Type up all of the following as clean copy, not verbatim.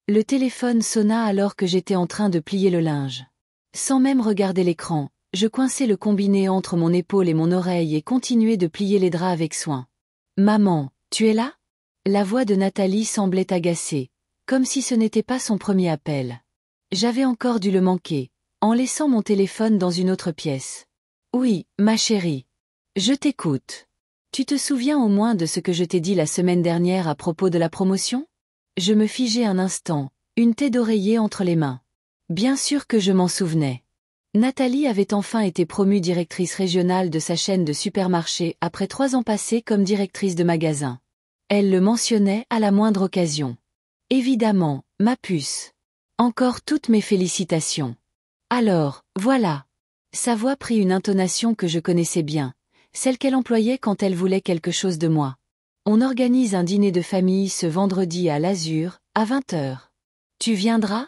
Le téléphone sonna alors que j'étais en train de plier le linge. Sans même regarder l'écran, je coinçai le combiné entre mon épaule et mon oreille et continuai de plier les draps avec soin. « Maman, tu es là ?» La voix de Nathalie semblait agacée, comme si ce n'était pas son premier appel. J'avais encore dû le manquer, en laissant mon téléphone dans une autre pièce. « Oui, ma chérie. Je t'écoute. Tu te souviens au moins de ce que je t'ai dit la semaine dernière à propos de la promotion ? » Je me figeai un instant, une tête d'oreiller entre les mains. Bien sûr que je m'en souvenais. Nathalie avait enfin été promue directrice régionale de sa chaîne de supermarchés après 3 ans passés comme directrice de magasin. Elle le mentionnait à la moindre occasion. Évidemment, ma puce. Encore toutes mes félicitations. Alors, voilà. Sa voix prit une intonation que je connaissais bien, celle qu'elle employait quand elle voulait quelque chose de moi. On organise un dîner de famille ce vendredi à l'Azur, à 20h. Tu viendras ?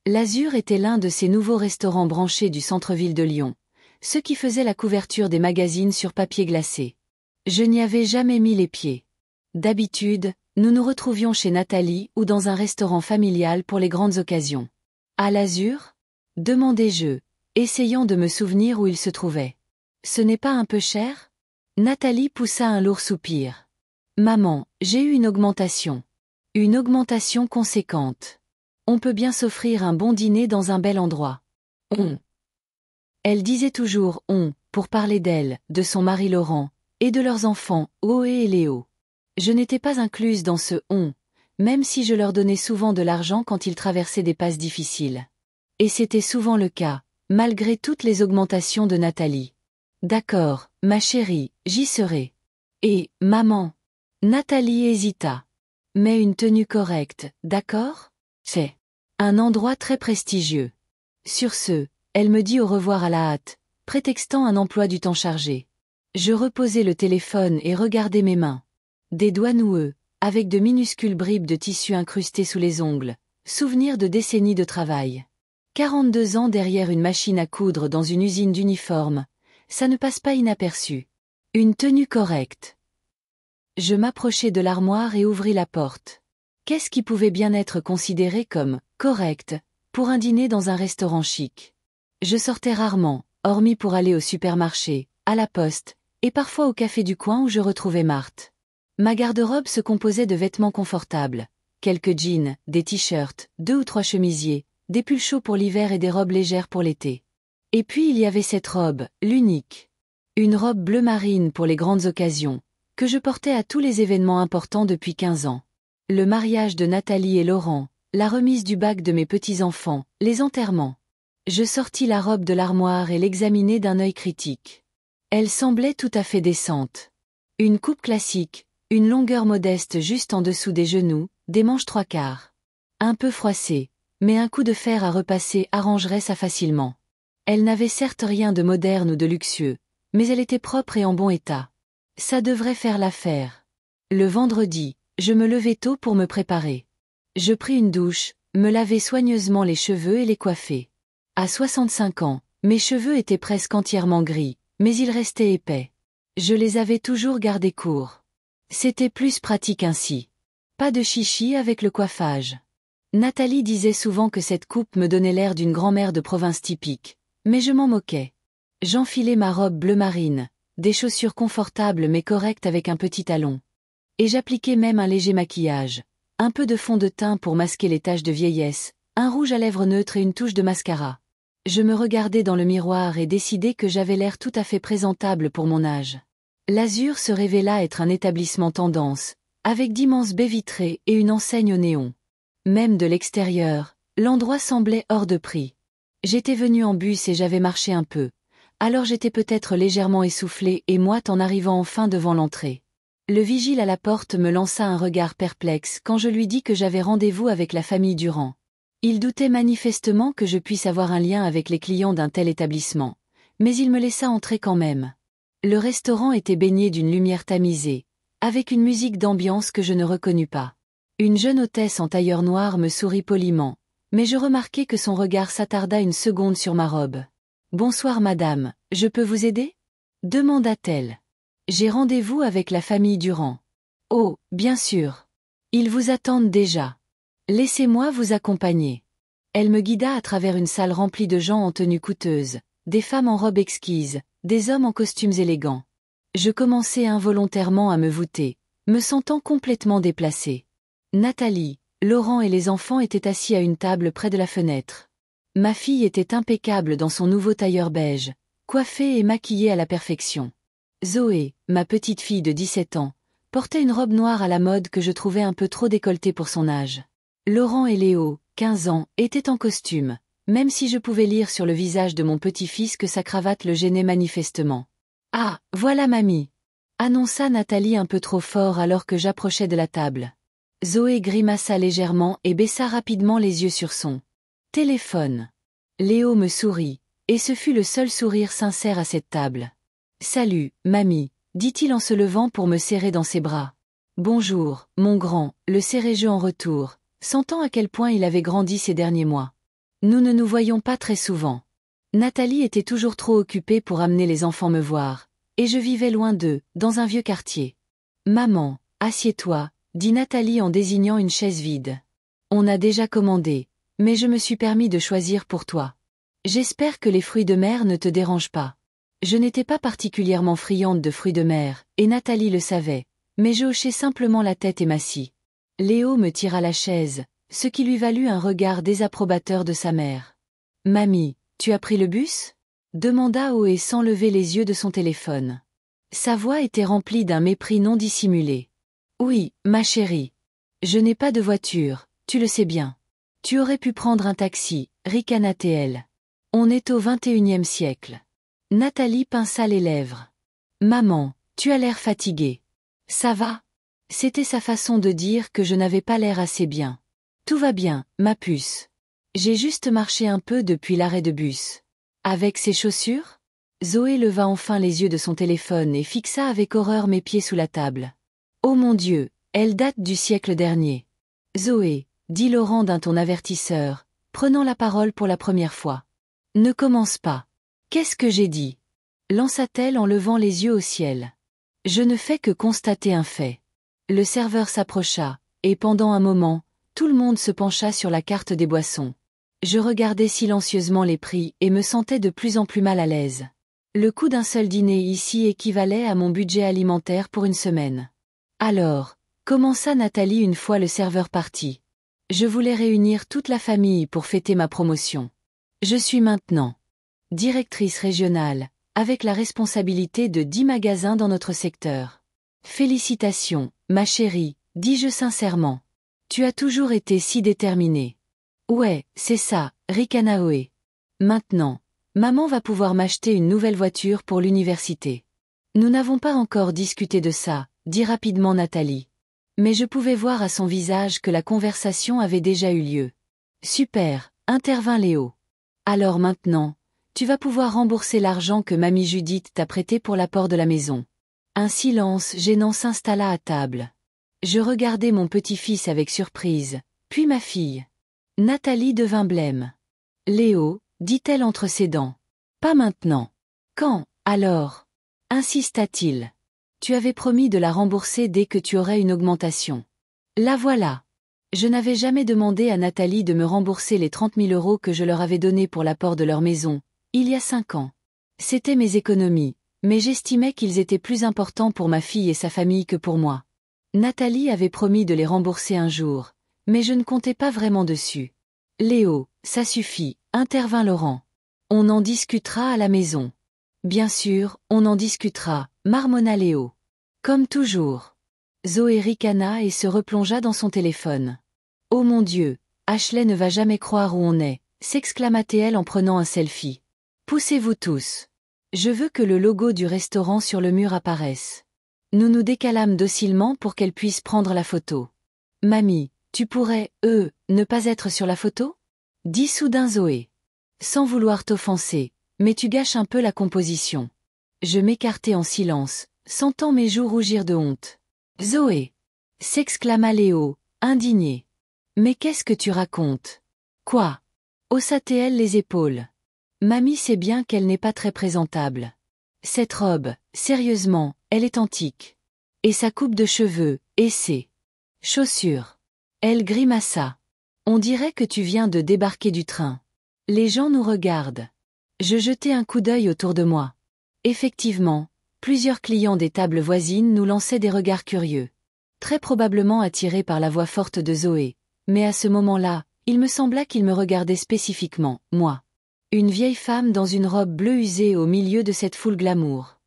L'Azur était l'un de ces nouveaux restaurants branchés du centre-ville de Lyon, ceux qui faisaient la couverture des magazines sur papier glacé. Je n'y avais jamais mis les pieds. D'habitude, nous nous retrouvions chez Nathalie ou dans un restaurant familial pour les grandes occasions. À l'Azur ? Demandai-je, essayant de me souvenir où il se trouvait. Ce n'est pas un peu cher ? Nathalie poussa un lourd soupir. Maman, j'ai eu une augmentation. Une augmentation conséquente. On peut bien s'offrir un bon dîner dans un bel endroit. On. Elle disait toujours on, pour parler d'elle, de son mari Laurent, et de leurs enfants, Oé et Léo. Je n'étais pas incluse dans ce on, même si je leur donnais souvent de l'argent quand ils traversaient des passes difficiles. Et c'était souvent le cas, malgré toutes les augmentations de Nathalie. D'accord, ma chérie, j'y serai. Et, maman. Nathalie hésita. Mais une tenue correcte, d'accord ? C'est un endroit très prestigieux. Sur ce, elle me dit au revoir à la hâte, prétextant un emploi du temps chargé. Je reposai le téléphone et regardai mes mains. Des doigts noueux, avec de minuscules bribes de tissu incrustées sous les ongles, souvenir de décennies de travail. 42 ans derrière une machine à coudre dans une usine d'uniformes, ça ne passe pas inaperçu. Une tenue correcte. Je m'approchai de l'armoire et ouvris la porte. Qu'est-ce qui pouvait bien être considéré comme « correct » pour un dîner dans un restaurant chic ? Je sortais rarement, hormis pour aller au supermarché, à la poste, et parfois au café du coin où je retrouvais Marthe. Ma garde-robe se composait de vêtements confortables, quelques jeans, des t-shirts, 2 ou 3 chemisiers, des pulls chauds pour l'hiver et des robes légères pour l'été. Et puis il y avait cette robe, l'unique. Une robe bleu marine pour les grandes occasions, que je portais à tous les événements importants depuis 15 ans. Le mariage de Nathalie et Laurent, la remise du bac de mes petits-enfants, les enterrements. Je sortis la robe de l'armoire et l'examinai d'un œil critique. Elle semblait tout à fait décente. Une coupe classique, une longueur modeste juste en dessous des genoux, des manches 3/4. Un peu froissée, mais un coup de fer à repasser arrangerait ça facilement. Elle n'avait certes rien de moderne ou de luxueux, mais elle était propre et en bon état. Ça devrait faire l'affaire. Le vendredi, je me levai tôt pour me préparer. Je pris une douche, me lavai soigneusement les cheveux et les coiffai. À 65 ans, mes cheveux étaient presque entièrement gris, mais ils restaient épais. Je les avais toujours gardés courts. C'était plus pratique ainsi. Pas de chichi avec le coiffage. Nathalie disait souvent que cette coupe me donnait l'air d'une grand-mère de province typique, mais je m'en moquais. J'enfilai ma robe bleu marine, des chaussures confortables mais correctes avec un petit talon. Et j'appliquai même un léger maquillage, un peu de fond de teint pour masquer les taches de vieillesse, un rouge à lèvres neutre et une touche de mascara. Je me regardai dans le miroir et décidai que j'avais l'air tout à fait présentable pour mon âge. L'Azur se révéla être un établissement tendance, avec d'immenses baies vitrées et une enseigne au néon. Même de l'extérieur, l'endroit semblait hors de prix. J'étais venue en bus et j'avais marché un peu. Alors j'étais peut-être légèrement essoufflée et moite en arrivant enfin devant l'entrée. Le vigile à la porte me lança un regard perplexe quand je lui dis que j'avais rendez-vous avec la famille Durand. Il doutait manifestement que je puisse avoir un lien avec les clients d'un tel établissement, mais il me laissa entrer quand même. Le restaurant était baigné d'une lumière tamisée, avec une musique d'ambiance que je ne reconnus pas. Une jeune hôtesse en tailleur noir me sourit poliment, mais je remarquai que son regard s'attarda une seconde sur ma robe. « Bonsoir madame, je peux vous aider ?» demanda-t-elle. « J'ai rendez-vous avec la famille Durand. »« Oh, bien sûr. Ils vous attendent déjà. » Laissez-moi vous accompagner. Elle me guida à travers une salle remplie de gens en tenues coûteuses, des femmes en robes exquises, des hommes en costumes élégants. Je commençais involontairement à me voûter, me sentant complètement déplacée. Nathalie, Laurent et les enfants étaient assis à une table près de la fenêtre. Ma fille était impeccable dans son nouveau tailleur beige, coiffée et maquillée à la perfection. Zoé, ma petite fille de 17 ans, portait une robe noire à la mode que je trouvais un peu trop décolletée pour son âge. Laurent et Léo, 15 ans, étaient en costume, même si je pouvais lire sur le visage de mon petit-fils que sa cravate le gênait manifestement. « Ah, voilà mamie !» annonça Nathalie un peu trop fort alors que j'approchais de la table. Zoé grimaça légèrement et baissa rapidement les yeux sur son téléphone. Léo me sourit, et ce fut le seul sourire sincère à cette table. « Salut, mamie », dit-il en se levant pour me serrer dans ses bras. « Bonjour, mon grand », le serrai-je en retour, sentant à quel point il avait grandi ces derniers mois. Nous ne nous voyions pas très souvent. Nathalie était toujours trop occupée pour amener les enfants me voir, et je vivais loin d'eux, dans un vieux quartier. « Maman, assieds-toi », dit Nathalie en désignant une chaise vide. « On a déjà commandé, mais je me suis permis de choisir pour toi. J'espère que les fruits de mer ne te dérangent pas. » Je n'étais pas particulièrement friande de fruits de mer, et Nathalie le savait, mais je hochai simplement la tête et m'assis. Léo me tira la chaise, ce qui lui valut un regard désapprobateur de sa mère. « Mamie, tu as pris le bus ?» demanda Oé sans lever les yeux de son téléphone. Sa voix était remplie d'un mépris non dissimulé. « Oui, ma chérie. Je n'ai pas de voiture, tu le sais bien. Tu aurais pu prendre un taxi, ricana-t-elle. On est au 21e siècle. » Nathalie pinça les lèvres. « Maman, tu as l'air fatiguée. Ça va ?» C'était sa façon de dire que je n'avais pas l'air assez bien. « Tout va bien, ma puce. J'ai juste marché un peu depuis l'arrêt de bus. » Avec ses chaussures ? Zoé leva enfin les yeux de son téléphone et fixa avec horreur mes pieds sous la table. « Oh mon Dieu, elle date du siècle dernier. »« Zoé, » dit Laurent d'un ton avertisseur, prenant la parole pour la première fois. « Ne commence pas. »« Qu'est-ce que j'ai dit ?» lança-t-elle en levant les yeux au ciel. « Je ne fais que constater un fait. » Le serveur s'approcha, et pendant un moment, tout le monde se pencha sur la carte des boissons. Je regardais silencieusement les prix et me sentais de plus en plus mal à l'aise. Le coût d'un seul dîner ici équivalait à mon budget alimentaire pour une semaine. « Alors », commença Nathalie une fois le serveur parti. « Je voulais réunir toute la famille pour fêter ma promotion. Je suis maintenant directrice régionale, avec la responsabilité de 10 magasins dans notre secteur. Félicitations, ma chérie, dis-je sincèrement. Tu as toujours été si déterminée. » « Ouais, c'est ça, ricana Oé. Maintenant, maman va pouvoir m'acheter une nouvelle voiture pour l'université. » « Nous n'avons pas encore discuté de ça, » dit rapidement Nathalie. Mais je pouvais voir à son visage que la conversation avait déjà eu lieu. « Super, » intervint Léo. « Alors maintenant, tu vas pouvoir rembourser l'argent que mamie Judith t'a prêté pour l'apport de la maison. » Un silence gênant s'installa à table. Je regardai mon petit-fils avec surprise, puis ma fille. Nathalie devint blême. « Léo, » dit-elle entre ses dents. « Pas maintenant. »« Quand, alors ?» insista-t-il. « Tu avais promis de la rembourser dès que tu aurais une augmentation. La voilà. » Je n'avais jamais demandé à Nathalie de me rembourser les 30 000 € que je leur avais donnés pour l'apport de leur maison, il y a 5 ans. C'étaient mes économies, mais j'estimais qu'ils étaient plus importants pour ma fille et sa famille que pour moi. Nathalie avait promis de les rembourser un jour, mais je ne comptais pas vraiment dessus. « Léo, ça suffit, » intervint Laurent. « On en discutera à la maison. »« Bien sûr, on en discutera, » marmonna Léo. « Comme toujours. » Zoé ricana et se replongea dans son téléphone. « Oh mon Dieu, Ashley ne va jamais croire où on est », s'exclama-t-elle en prenant un selfie. « Poussez-vous tous. Je veux que le logo du restaurant sur le mur apparaisse. » Nous nous décalâmes docilement pour qu'elle puisse prendre la photo. « Mamie, tu pourrais, ne pas être sur la photo ?» dit soudain Zoé. « Sans vouloir t'offenser, mais tu gâches un peu la composition. » Je m'écartai en silence, sentant mes joues rougir de honte. « Zoé !» s'exclama Léo, indigné. « Mais qu'est-ce que tu racontes ? » « Quoi ?» haussa-t-elle les épaules. « Mamie sait bien qu'elle n'est pas très présentable. Cette robe, sérieusement, elle est antique. Et sa coupe de cheveux, et ses chaussures. » Elle grimaça. On dirait que tu viens de débarquer du train. Les gens nous regardent. Je jetai un coup d'œil autour de moi. Effectivement, plusieurs clients des tables voisines nous lançaient des regards curieux. Très probablement attirés par la voix forte de Zoé, mais à ce moment-là, il me sembla qu'ils me regardaient spécifiquement, moi. Une vieille femme dans une robe bleue usée au milieu de cette foule glamour.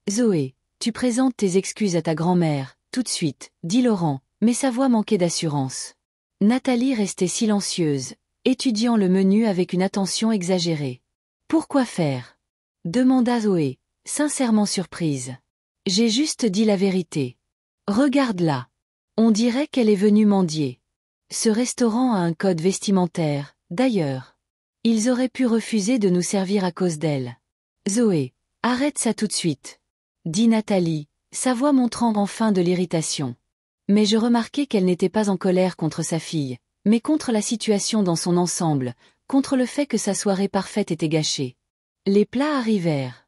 Zoé, tu présentes tes excuses à ta grand-mère, tout de suite, dit Laurent, mais sa voix manquait d'assurance. Nathalie restait silencieuse, étudiant le menu avec une attention exagérée. Pourquoi faire? Demanda Zoé, sincèrement surprise. J'ai juste dit la vérité. Regarde-la. On dirait qu'elle est venue mendier. Ce restaurant a un code vestimentaire, d'ailleurs. Ils auraient pu refuser de nous servir à cause d'elle. Zoé, arrête ça tout de suite, dit Nathalie, sa voix montrant enfin de l'irritation. Mais je remarquai qu'elle n'était pas en colère contre sa fille, mais contre la situation dans son ensemble, contre le fait que sa soirée parfaite était gâchée. Les plats arrivèrent.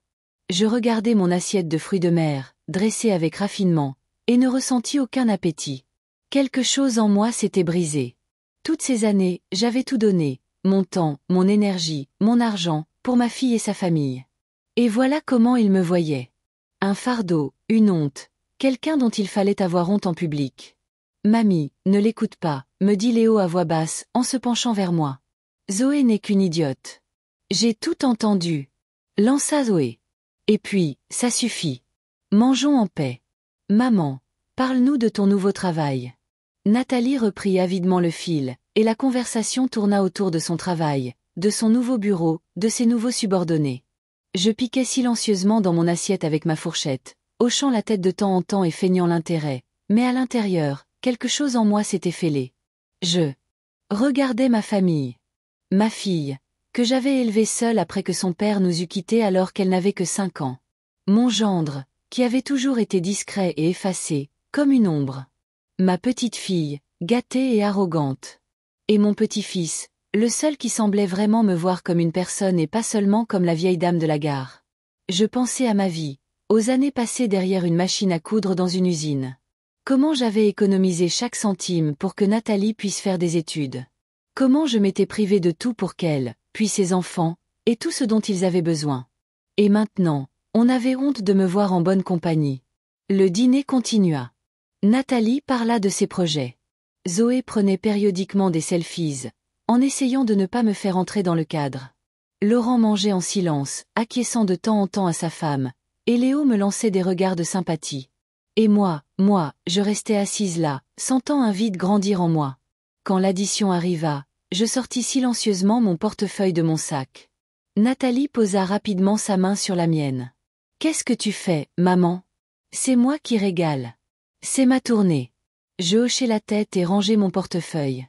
Je regardai mon assiette de fruits de mer, dressée avec raffinement, et ne ressentis aucun appétit. Quelque chose en moi s'était brisé. Toutes ces années, j'avais tout donné, mon temps, mon énergie, mon argent, pour ma fille et sa famille. Et voilà comment il me voyait. Un fardeau, une honte, quelqu'un dont il fallait avoir honte en public. Mamie, ne l'écoute pas, me dit Léo à voix basse, en se penchant vers moi. Zoé n'est qu'une idiote. J'ai tout entendu. Lança Zoé. Et puis, ça suffit. Mangeons en paix. Maman, parle-nous de ton nouveau travail. Nathalie reprit avidement le fil, et la conversation tourna autour de son travail, de son nouveau bureau, de ses nouveaux subordonnés. Je piquais silencieusement dans mon assiette avec ma fourchette, hochant la tête de temps en temps et feignant l'intérêt, mais à l'intérieur, quelque chose en moi s'était fêlé. Je regardais ma famille. Ma fille, que j'avais élevée seule après que son père nous eût quittés alors qu'elle n'avait que 5 ans. Mon gendre, qui avait toujours été discret et effacé, comme une ombre. Ma petite fille, gâtée et arrogante. Et mon petit-fils, le seul qui semblait vraiment me voir comme une personne et pas seulement comme la vieille dame de la gare. Je pensais à ma vie, aux années passées derrière une machine à coudre dans une usine. Comment j'avais économisé chaque centime pour que Nathalie puisse faire des études. Comment je m'étais privée de tout pour qu'elle, puis ses enfants, et tout ce dont ils avaient besoin. Et maintenant, on avait honte de me voir en bonne compagnie. Le dîner continua. Nathalie parla de ses projets. Zoé prenait périodiquement des selfies, en essayant de ne pas me faire entrer dans le cadre. Laurent mangeait en silence, acquiesçant de temps en temps à sa femme, et Léo me lançait des regards de sympathie. Et moi, je restais assise là, sentant un vide grandir en moi. Quand l'addition arriva, je sortis silencieusement mon portefeuille de mon sac. Nathalie posa rapidement sa main sur la mienne. « Qu'est-ce que tu fais, maman ? C'est moi qui régale. C'est ma tournée. » Je hochai la tête et rangeai mon portefeuille.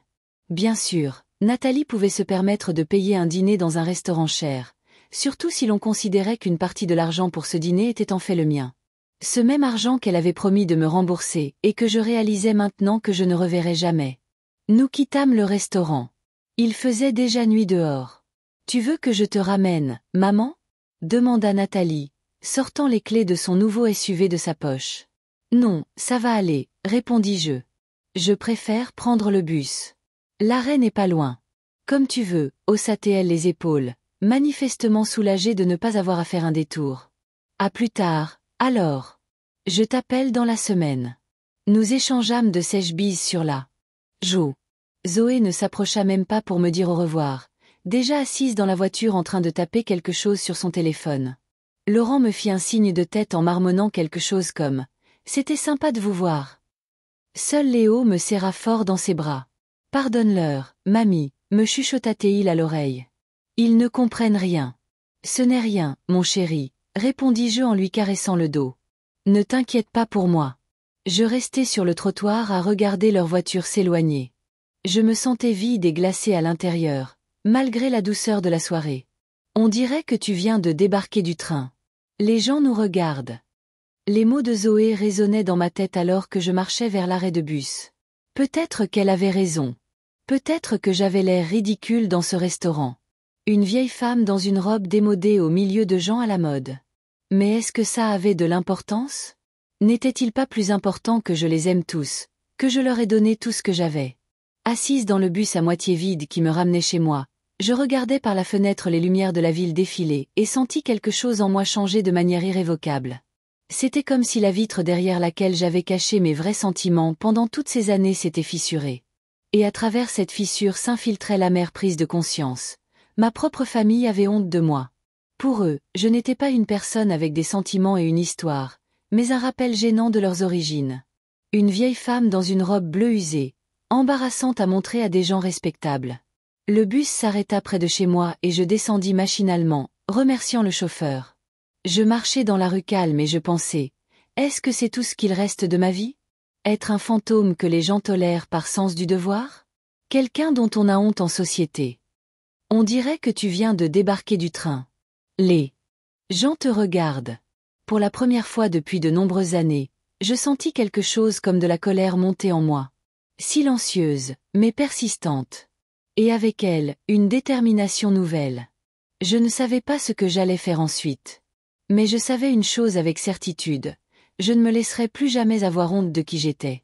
Bien sûr, Nathalie pouvait se permettre de payer un dîner dans un restaurant cher, surtout si l'on considérait qu'une partie de l'argent pour ce dîner était en fait le mien. Ce même argent qu'elle avait promis de me rembourser et que je réalisais maintenant que je ne reverrais jamais. Nous quittâmes le restaurant. Il faisait déjà nuit dehors. « Tu veux que je te ramène, maman ? » demanda Nathalie, sortant les clés de son nouveau SUV de sa poche. « Non, ça va aller, » répondis-je. « Je préfère prendre le bus. L'arrêt n'est pas loin. »« Comme tu veux, » haussa-t-elle les épaules, manifestement soulagée de ne pas avoir à faire un détour. « À plus tard, alors. Je t'appelle dans la semaine. » Nous échangeâmes de sèches bises sur la joue. Zoé ne s'approcha même pas pour me dire au revoir, déjà assise dans la voiture en train de taper quelque chose sur son téléphone. Laurent me fit un signe de tête en marmonnant quelque chose comme « C'était sympa de vous voir. » Seul Léo me serra fort dans ses bras. « Pardonne-leur, mamie, » me chuchota-t-il à l'oreille. « Ils ne comprennent rien. »« Ce n'est rien, mon chéri, » répondis-je en lui caressant le dos. « Ne t'inquiète pas pour moi. » Je restai sur le trottoir à regarder leur voiture s'éloigner. Je me sentais vide et glacée à l'intérieur, malgré la douceur de la soirée. On dirait que tu viens de débarquer du train. Les gens nous regardent. Les mots de Zoé résonnaient dans ma tête alors que je marchais vers l'arrêt de bus. Peut-être qu'elle avait raison. Peut-être que j'avais l'air ridicule dans ce restaurant. Une vieille femme dans une robe démodée au milieu de gens à la mode. Mais est-ce que ça avait de l'importance ? N'était-il pas plus important que je les aime tous, que je leur ai donné tout ce que j'avais ? Assise dans le bus à moitié vide qui me ramenait chez moi, je regardais par la fenêtre les lumières de la ville défiler et sentis quelque chose en moi changer de manière irrévocable. C'était comme si la vitre derrière laquelle j'avais caché mes vrais sentiments pendant toutes ces années s'était fissurée. Et à travers cette fissure s'infiltrait l'amère prise de conscience. Ma propre famille avait honte de moi. Pour eux, je n'étais pas une personne avec des sentiments et une histoire, mais un rappel gênant de leurs origines. Une vieille femme dans une robe bleue usée, embarrassante à montrer à des gens respectables. Le bus s'arrêta près de chez moi et je descendis machinalement, remerciant le chauffeur. Je marchais dans la rue calme et je pensais, est-ce que c'est tout ce qu'il reste de ma vie? Être un fantôme que les gens tolèrent par sens du devoir? Quelqu'un dont on a honte en société. On dirait que tu viens de débarquer du train. Les gens te regardent. Pour la première fois depuis de nombreuses années, je sentis quelque chose comme de la colère monter en moi. Silencieuse, mais persistante. Et avec elle, une détermination nouvelle. Je ne savais pas ce que j'allais faire ensuite. Mais je savais une chose avec certitude. Je ne me laisserai plus jamais avoir honte de qui j'étais.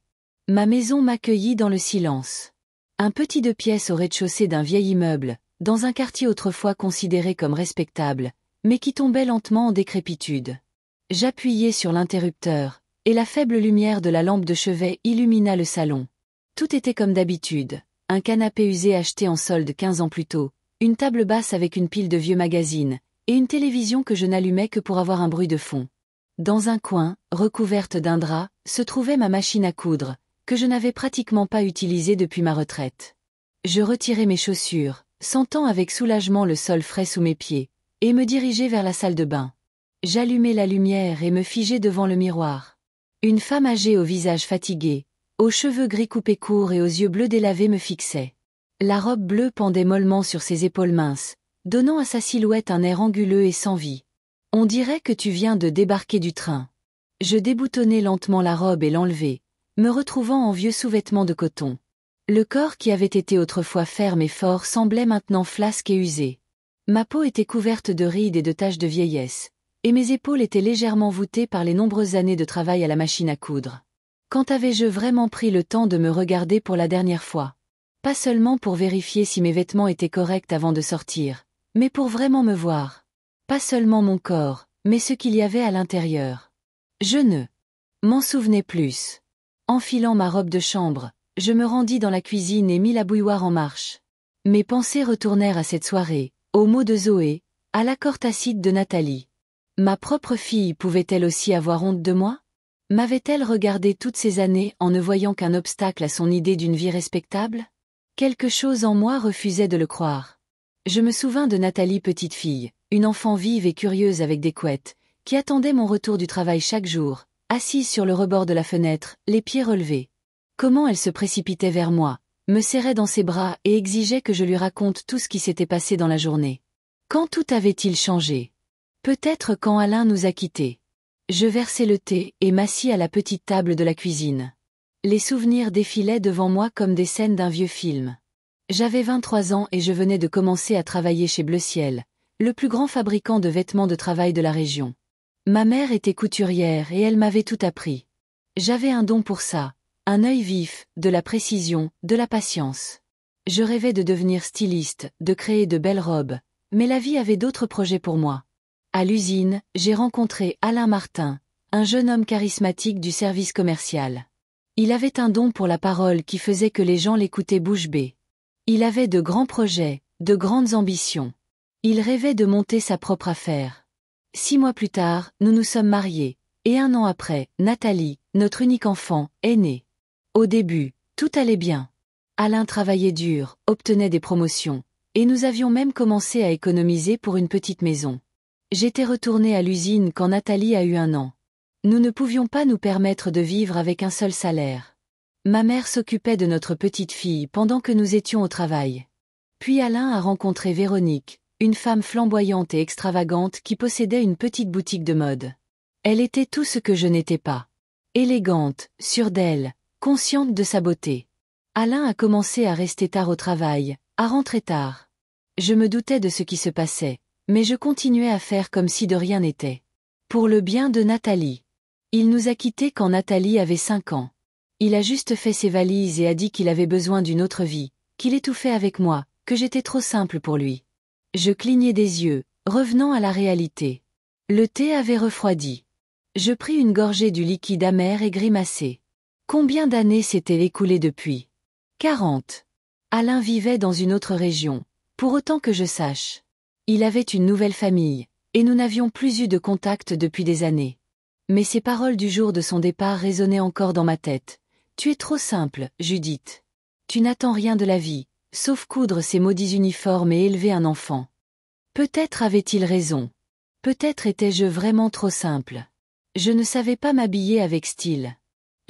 Ma maison m'accueillit dans le silence. Un petit 2 pièces au rez-de-chaussée d'un vieil immeuble, dans un quartier autrefois considéré comme respectable, mais qui tombait lentement en décrépitude. J'appuyai sur l'interrupteur, et la faible lumière de la lampe de chevet illumina le salon. Tout était comme d'habitude, un canapé usé acheté en solde 15 ans plus tôt, une table basse avec une pile de vieux magazines, et une télévision que je n'allumais que pour avoir un bruit de fond. Dans un coin, recouverte d'un drap, se trouvait ma machine à coudre, que je n'avais pratiquement pas utilisée depuis ma retraite. Je retirai mes chaussures, sentant avec soulagement le sol frais sous mes pieds, et me dirigeai vers la salle de bain. J'allumai la lumière et me figeai devant le miroir. Une femme âgée au visage fatigué, aux cheveux gris coupés courts et aux yeux bleus délavés me fixait. La robe bleue pendait mollement sur ses épaules minces, donnant à sa silhouette un air anguleux et sans vie. On dirait que tu viens de débarquer du train. Je déboutonnai lentement la robe et l'enlevai, me retrouvant en vieux sous-vêtements de coton. Le corps qui avait été autrefois ferme et fort semblait maintenant flasque et usé. Ma peau était couverte de rides et de taches de vieillesse, et mes épaules étaient légèrement voûtées par les nombreuses années de travail à la machine à coudre. Quand avais-je vraiment pris le temps de me regarder pour la dernière fois? Pas seulement pour vérifier si mes vêtements étaient corrects avant de sortir, mais pour vraiment me voir. Pas seulement mon corps, mais ce qu'il y avait à l'intérieur. Je ne m'en souvenais plus. Enfilant ma robe de chambre, je me rendis dans la cuisine et mis la bouilloire en marche. Mes pensées retournèrent à cette soirée, aux mots de Zoé, à l'accord tacite de Nathalie. Ma propre fille pouvait-elle aussi avoir honte de moi? M'avait-elle regardé toutes ces années en ne voyant qu'un obstacle à son idée d'une vie respectable? Quelque chose en moi refusait de le croire. Je me souvins de Nathalie petite fille, une enfant vive et curieuse avec des couettes, qui attendait mon retour du travail chaque jour, assise sur le rebord de la fenêtre, les pieds relevés. Comment elle se précipitait vers moi, me serrait dans ses bras et exigeait que je lui raconte tout ce qui s'était passé dans la journée. Quand tout avait-il changé? Peut-être quand Alain nous a quittés. Je versai le thé et m'assis à la petite table de la cuisine. Les souvenirs défilaient devant moi comme des scènes d'un vieux film. J'avais 23 ans et je venais de commencer à travailler chez Bleu Ciel, le plus grand fabricant de vêtements de travail de la région. Ma mère était couturière et elle m'avait tout appris. J'avais un don pour ça, un œil vif, de la précision, de la patience. Je rêvais de devenir styliste, de créer de belles robes, mais la vie avait d'autres projets pour moi. À l'usine, j'ai rencontré Alain Martin, un jeune homme charismatique du service commercial. Il avait un don pour la parole qui faisait que les gens l'écoutaient bouche bée. Il avait de grands projets, de grandes ambitions. Il rêvait de monter sa propre affaire. 6 mois plus tard, nous nous sommes mariés, et 1 an après, Nathalie, notre unique enfant, est née. Au début, tout allait bien. Alain travaillait dur, obtenait des promotions, et nous avions même commencé à économiser pour une petite maison. J'étais retournée à l'usine quand Nathalie a eu 1 an. Nous ne pouvions pas nous permettre de vivre avec un seul salaire. Ma mère s'occupait de notre petite fille pendant que nous étions au travail. Puis Alain a rencontré Véronique, une femme flamboyante et extravagante qui possédait une petite boutique de mode. Elle était tout ce que je n'étais pas. Élégante, sûre d'elle, consciente de sa beauté. Alain a commencé à rester tard au travail, à rentrer tard. Je me doutais de ce qui se passait, mais je continuais à faire comme si de rien n'était. Pour le bien de Nathalie. Il nous a quittés quand Nathalie avait 5 ans. Il a juste fait ses valises et a dit qu'il avait besoin d'une autre vie, qu'il étouffait avec moi, que j'étais trop simple pour lui. Je clignai des yeux, revenant à la réalité. Le thé avait refroidi. Je pris une gorgée du liquide amer et grimaçai. Combien d'années s'étaient écoulées depuis? 40. Alain vivait dans une autre région, pour autant que je sache. Il avait une nouvelle famille, et nous n'avions plus eu de contact depuis des années. Mais ces paroles du jour de son départ résonnaient encore dans ma tête. Tu es trop simple, Judith. Tu n'attends rien de la vie, sauf coudre ces maudits uniformes et élever un enfant. Peut-être avait-il raison. Peut-être étais-je vraiment trop simple. Je ne savais pas m'habiller avec style.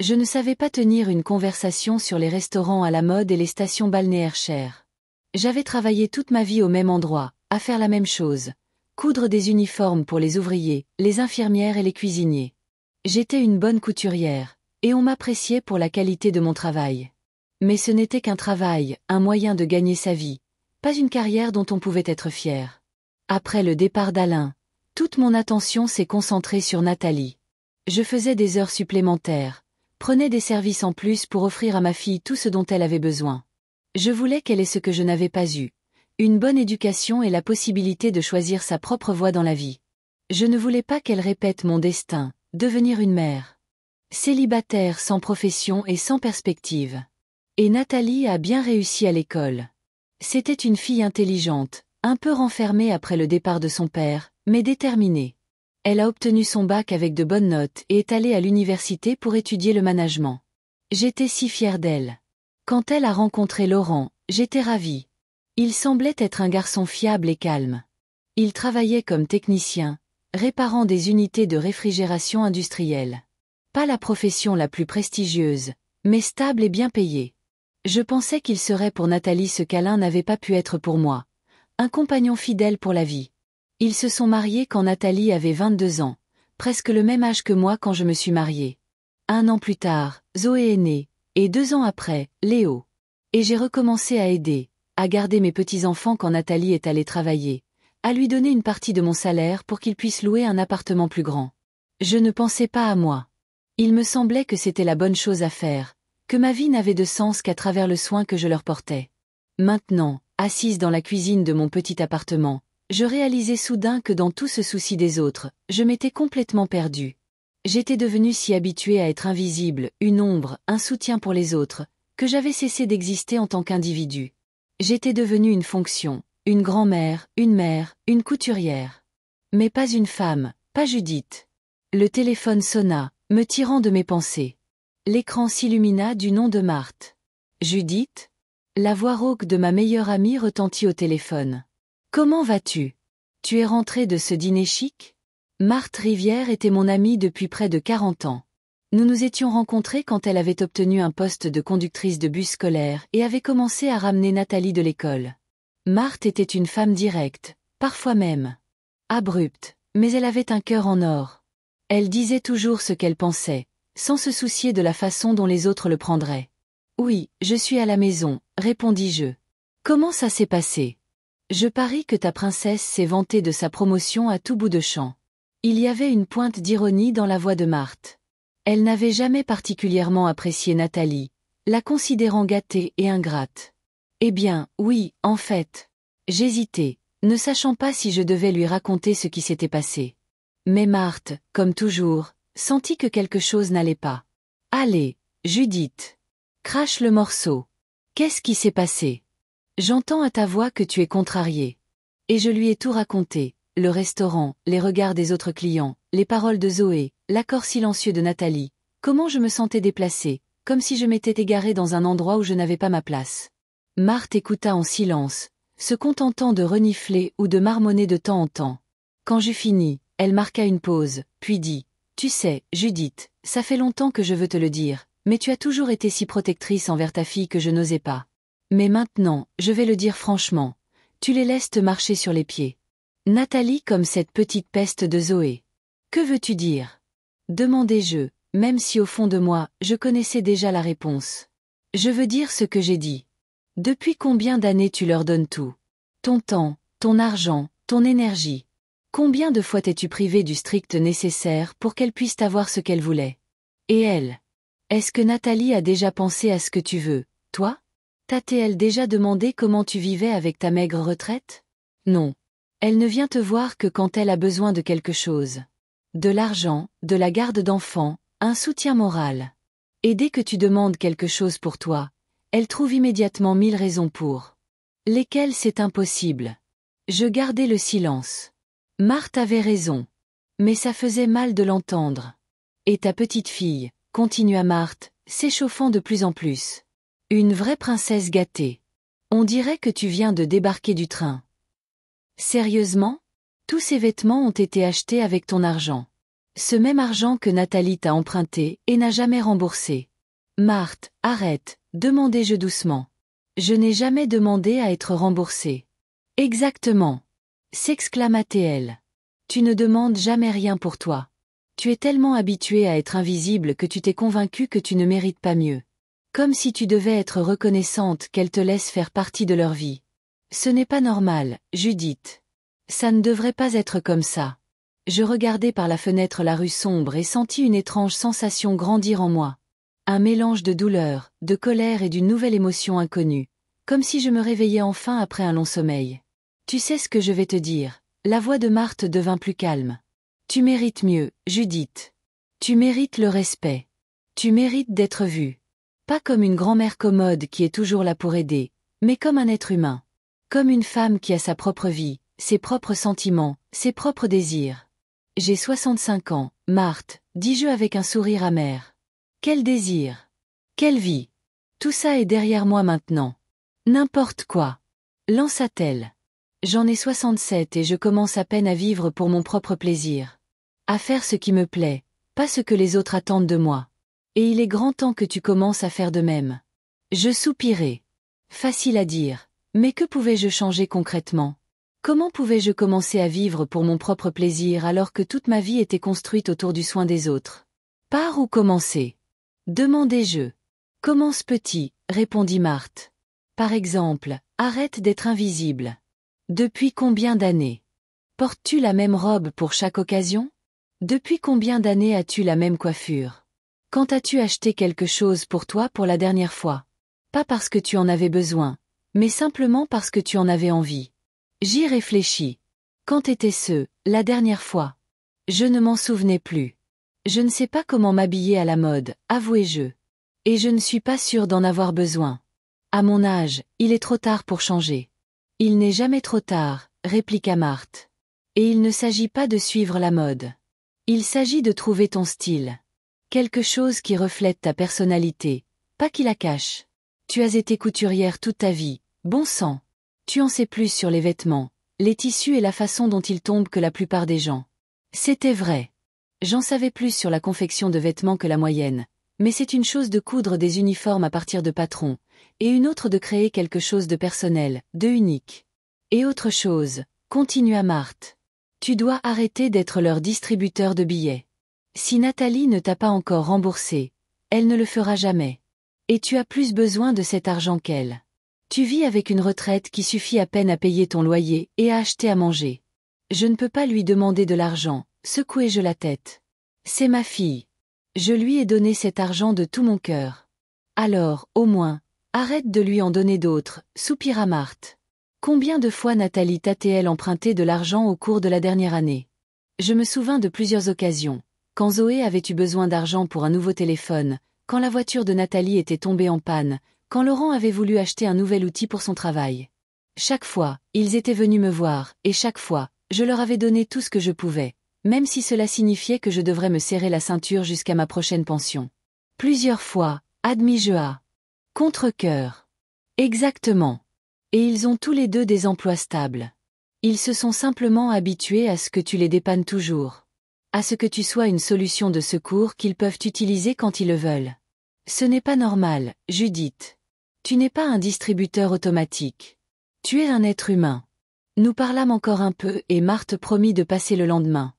Je ne savais pas tenir une conversation sur les restaurants à la mode et les stations balnéaires chères. J'avais travaillé toute ma vie au même endroit, à faire la même chose. Coudre des uniformes pour les ouvriers, les infirmières et les cuisiniers. J'étais une bonne couturière, et on m'appréciait pour la qualité de mon travail. Mais ce n'était qu'un travail, un moyen de gagner sa vie, pas une carrière dont on pouvait être fier. Après le départ d'Alain, toute mon attention s'est concentrée sur Nathalie. Je faisais des heures supplémentaires, prenais des services en plus pour offrir à ma fille tout ce dont elle avait besoin. Je voulais qu'elle ait ce que je n'avais pas eu. Une bonne éducation et la possibilité de choisir sa propre voie dans la vie. Je ne voulais pas qu'elle répète mon destin, devenir une mère. Célibataire sans profession et sans perspective. Et Nathalie a bien réussi à l'école. C'était une fille intelligente, un peu renfermée après le départ de son père, mais déterminée. Elle a obtenu son bac avec de bonnes notes et est allée à l'université pour étudier le management. J'étais si fière d'elle. Quand elle a rencontré Laurent, j'étais ravie. Il semblait être un garçon fiable et calme. Il travaillait comme technicien, réparant des unités de réfrigération industrielle. Pas la profession la plus prestigieuse, mais stable et bien payée. Je pensais qu'il serait pour Nathalie ce qu'Alain n'avait pas pu être pour moi. Un compagnon fidèle pour la vie. Ils se sont mariés quand Nathalie avait 22 ans, presque le même âge que moi quand je me suis mariée. 1 an plus tard, Zoé est née, et 2 ans après, Léo. Et j'ai recommencé à aider, à garder mes petits-enfants quand Nathalie est allée travailler, à lui donner une partie de mon salaire pour qu'il puisse louer un appartement plus grand. Je ne pensais pas à moi. Il me semblait que c'était la bonne chose à faire, que ma vie n'avait de sens qu'à travers le soin que je leur portais. Maintenant, assise dans la cuisine de mon petit appartement, je réalisais soudain que dans tout ce souci des autres, je m'étais complètement perdue. J'étais devenue si habituée à être invisible, une ombre, un soutien pour les autres, que j'avais cessé d'exister en tant qu'individu. J'étais devenue une fonction, une grand-mère, une mère, une couturière. Mais pas une femme, pas Judith. Le téléphone sonna, me tirant de mes pensées. L'écran s'illumina du nom de Marthe. Judith? La voix rauque de ma meilleure amie retentit au téléphone. Comment vas-tu? Tu es rentrée de ce dîner chic? Marthe Rivière était mon amie depuis près de 40 ans. Nous nous étions rencontrés quand elle avait obtenu un poste de conductrice de bus scolaire et avait commencé à ramener Nathalie de l'école. Marthe était une femme directe, parfois même abrupte, mais elle avait un cœur en or. Elle disait toujours ce qu'elle pensait, sans se soucier de la façon dont les autres le prendraient. Oui, je suis à la maison, répondis-je. Comment ça s'est passé? Je parie que ta princesse s'est vantée de sa promotion à tout bout de champ. Il y avait une pointe d'ironie dans la voix de Marthe. Elle n'avait jamais particulièrement apprécié Nathalie, la considérant gâtée et ingrate. Eh bien, oui, en fait. J'hésitais, ne sachant pas si je devais lui raconter ce qui s'était passé. Mais Marthe, comme toujours, sentit que quelque chose n'allait pas. Allez, Judith. Crache le morceau. Qu'est-ce qui s'est passé? J'entends à ta voix que tu es contrariée. Et je lui ai tout raconté, le restaurant, les regards des autres clients, les paroles de Zoé, l'accord silencieux de Nathalie, comment je me sentais déplacée, comme si je m'étais égarée dans un endroit où je n'avais pas ma place. Marthe écouta en silence, se contentant de renifler ou de marmonner de temps en temps. Quand j'eus fini, elle marqua une pause, puis dit, « Tu sais, Judith, ça fait longtemps que je veux te le dire, mais tu as toujours été si protectrice envers ta fille que je n'osais pas. Mais maintenant, je vais le dire franchement, tu les laisses te marcher sur les pieds. Nathalie comme cette petite peste de Zoé. Que veux-tu dire? Demandai-je, même si au fond de moi, je connaissais déjà la réponse. Je veux dire ce que j'ai dit. Depuis combien d'années tu leur donnes tout? Ton temps, ton argent, ton énergie. Combien de fois t'es-tu privé du strict nécessaire pour qu'elles puissent avoir ce qu'elles voulaient? Et elles Est-ce que Nathalie a déjà pensé à ce que tu veux, toi? T'a-t-elle déjà demandé comment tu vivais avec ta maigre retraite? Non. Elle ne vient te voir que quand elle a besoin de quelque chose. De l'argent, de la garde d'enfants, un soutien moral. Et dès que tu demandes quelque chose pour toi, elle trouve immédiatement 1000 raisons pour lesquelles c'est impossible. Je gardai le silence. Marthe avait raison. Mais ça faisait mal de l'entendre. Et ta petite fille, continua Marthe, s'échauffant de plus en plus. Une vraie princesse gâtée. On dirait que tu viens de débarquer du train. Sérieusement? Tous ces vêtements ont été achetés avec ton argent. Ce même argent que Nathalie t'a emprunté et n'a jamais remboursé. Marthe, arrête, demandai-je doucement. Je n'ai jamais demandé à être remboursée. Exactement. S'exclama-t-elle. Tu ne demandes jamais rien pour toi. Tu es tellement habitué à être invisible que tu t'es convaincu que tu ne mérites pas mieux. Comme si tu devais être reconnaissante qu'elle te laisse faire partie de leur vie. Ce n'est pas normal, Judith. Ça ne devrait pas être comme ça. Je regardai par la fenêtre la rue sombre et sentis une étrange sensation grandir en moi. Un mélange de douleur, de colère et d'une nouvelle émotion inconnue. Comme si je me réveillais enfin après un long sommeil. Tu sais ce que je vais te dire. La voix de Marthe devint plus calme. Tu mérites mieux, Judith. Tu mérites le respect. Tu mérites d'être vue. Pas comme une grand-mère commode qui est toujours là pour aider, mais comme un être humain. Comme une femme qui a sa propre vie, ses propres sentiments, ses propres désirs. J'ai 65 ans, Marthe, dis-je avec un sourire amer. Quel désir! Quelle vie! Tout ça est derrière moi maintenant. N'importe quoi. Lança-t-elle. J'en ai 67 et je commence à peine à vivre pour mon propre plaisir. À faire ce qui me plaît, pas ce que les autres attendent de moi. Et il est grand temps que tu commences à faire de même. Je soupirai. Facile à dire, mais que pouvais-je changer concrètement? Comment pouvais-je commencer à vivre pour mon propre plaisir alors que toute ma vie était construite autour du soin des autres? Par où commencer? Demandai-je. Commence petit, répondit Marthe. Par exemple, arrête d'être invisible. Depuis combien d'années? Portes-tu la même robe pour chaque occasion? Depuis combien d'années as-tu la même coiffure? Quand as-tu acheté quelque chose pour toi pour la dernière fois? Pas parce que tu en avais besoin, mais simplement parce que tu en avais envie. J'y réfléchis. Quand était-ce, la dernière fois? Je ne m'en souvenais plus. Je ne sais pas comment m'habiller à la mode, avouai-je. Et je ne suis pas sûre d'en avoir besoin. À mon âge, il est trop tard pour changer. Il n'est jamais trop tard, répliqua Marthe. Et il ne s'agit pas de suivre la mode. Il s'agit de trouver ton style. Quelque chose qui reflète ta personnalité, pas qui la cache. Tu as été couturière toute ta vie, bon sang. Tu en sais plus sur les vêtements, les tissus et la façon dont ils tombent que la plupart des gens. C'était vrai. J'en savais plus sur la confection de vêtements que la moyenne, mais c'est une chose de coudre des uniformes à partir de patrons, et une autre de créer quelque chose de personnel, de unique. Et autre chose, continua Marthe. Tu dois arrêter d'être leur distributeur de billets. Si Nathalie ne t'a pas encore remboursé, elle ne le fera jamais. Et tu as plus besoin de cet argent qu'elle. Tu vis avec une retraite qui suffit à peine à payer ton loyer et à acheter à manger. Je ne peux pas lui demander de l'argent, secouai-je la tête. C'est ma fille. Je lui ai donné cet argent de tout mon cœur. Alors, au moins, arrête de lui en donner d'autres, soupira Marthe. Combien de fois Nathalie t'a-t-elle emprunté de l'argent au cours de la dernière année? Je me souvins de plusieurs occasions. Quand Zoé avait eu besoin d'argent pour un nouveau téléphone, quand la voiture de Nathalie était tombée en panne, quand Laurent avait voulu acheter un nouvel outil pour son travail. Chaque fois, ils étaient venus me voir, et chaque fois, je leur avais donné tout ce que je pouvais, même si cela signifiait que je devrais me serrer la ceinture jusqu'à ma prochaine pension. Plusieurs fois, admis-je à contre-cœur. Exactement. Et ils ont tous les deux des emplois stables. Ils se sont simplement habitués à ce que tu les dépannes toujours. À ce que tu sois une solution de secours qu'ils peuvent utiliser quand ils le veulent. Ce n'est pas normal, Judith. Tu n'es pas un distributeur automatique. Tu es un être humain. Nous parlâmes encore un peu et Marthe promit de passer le lendemain.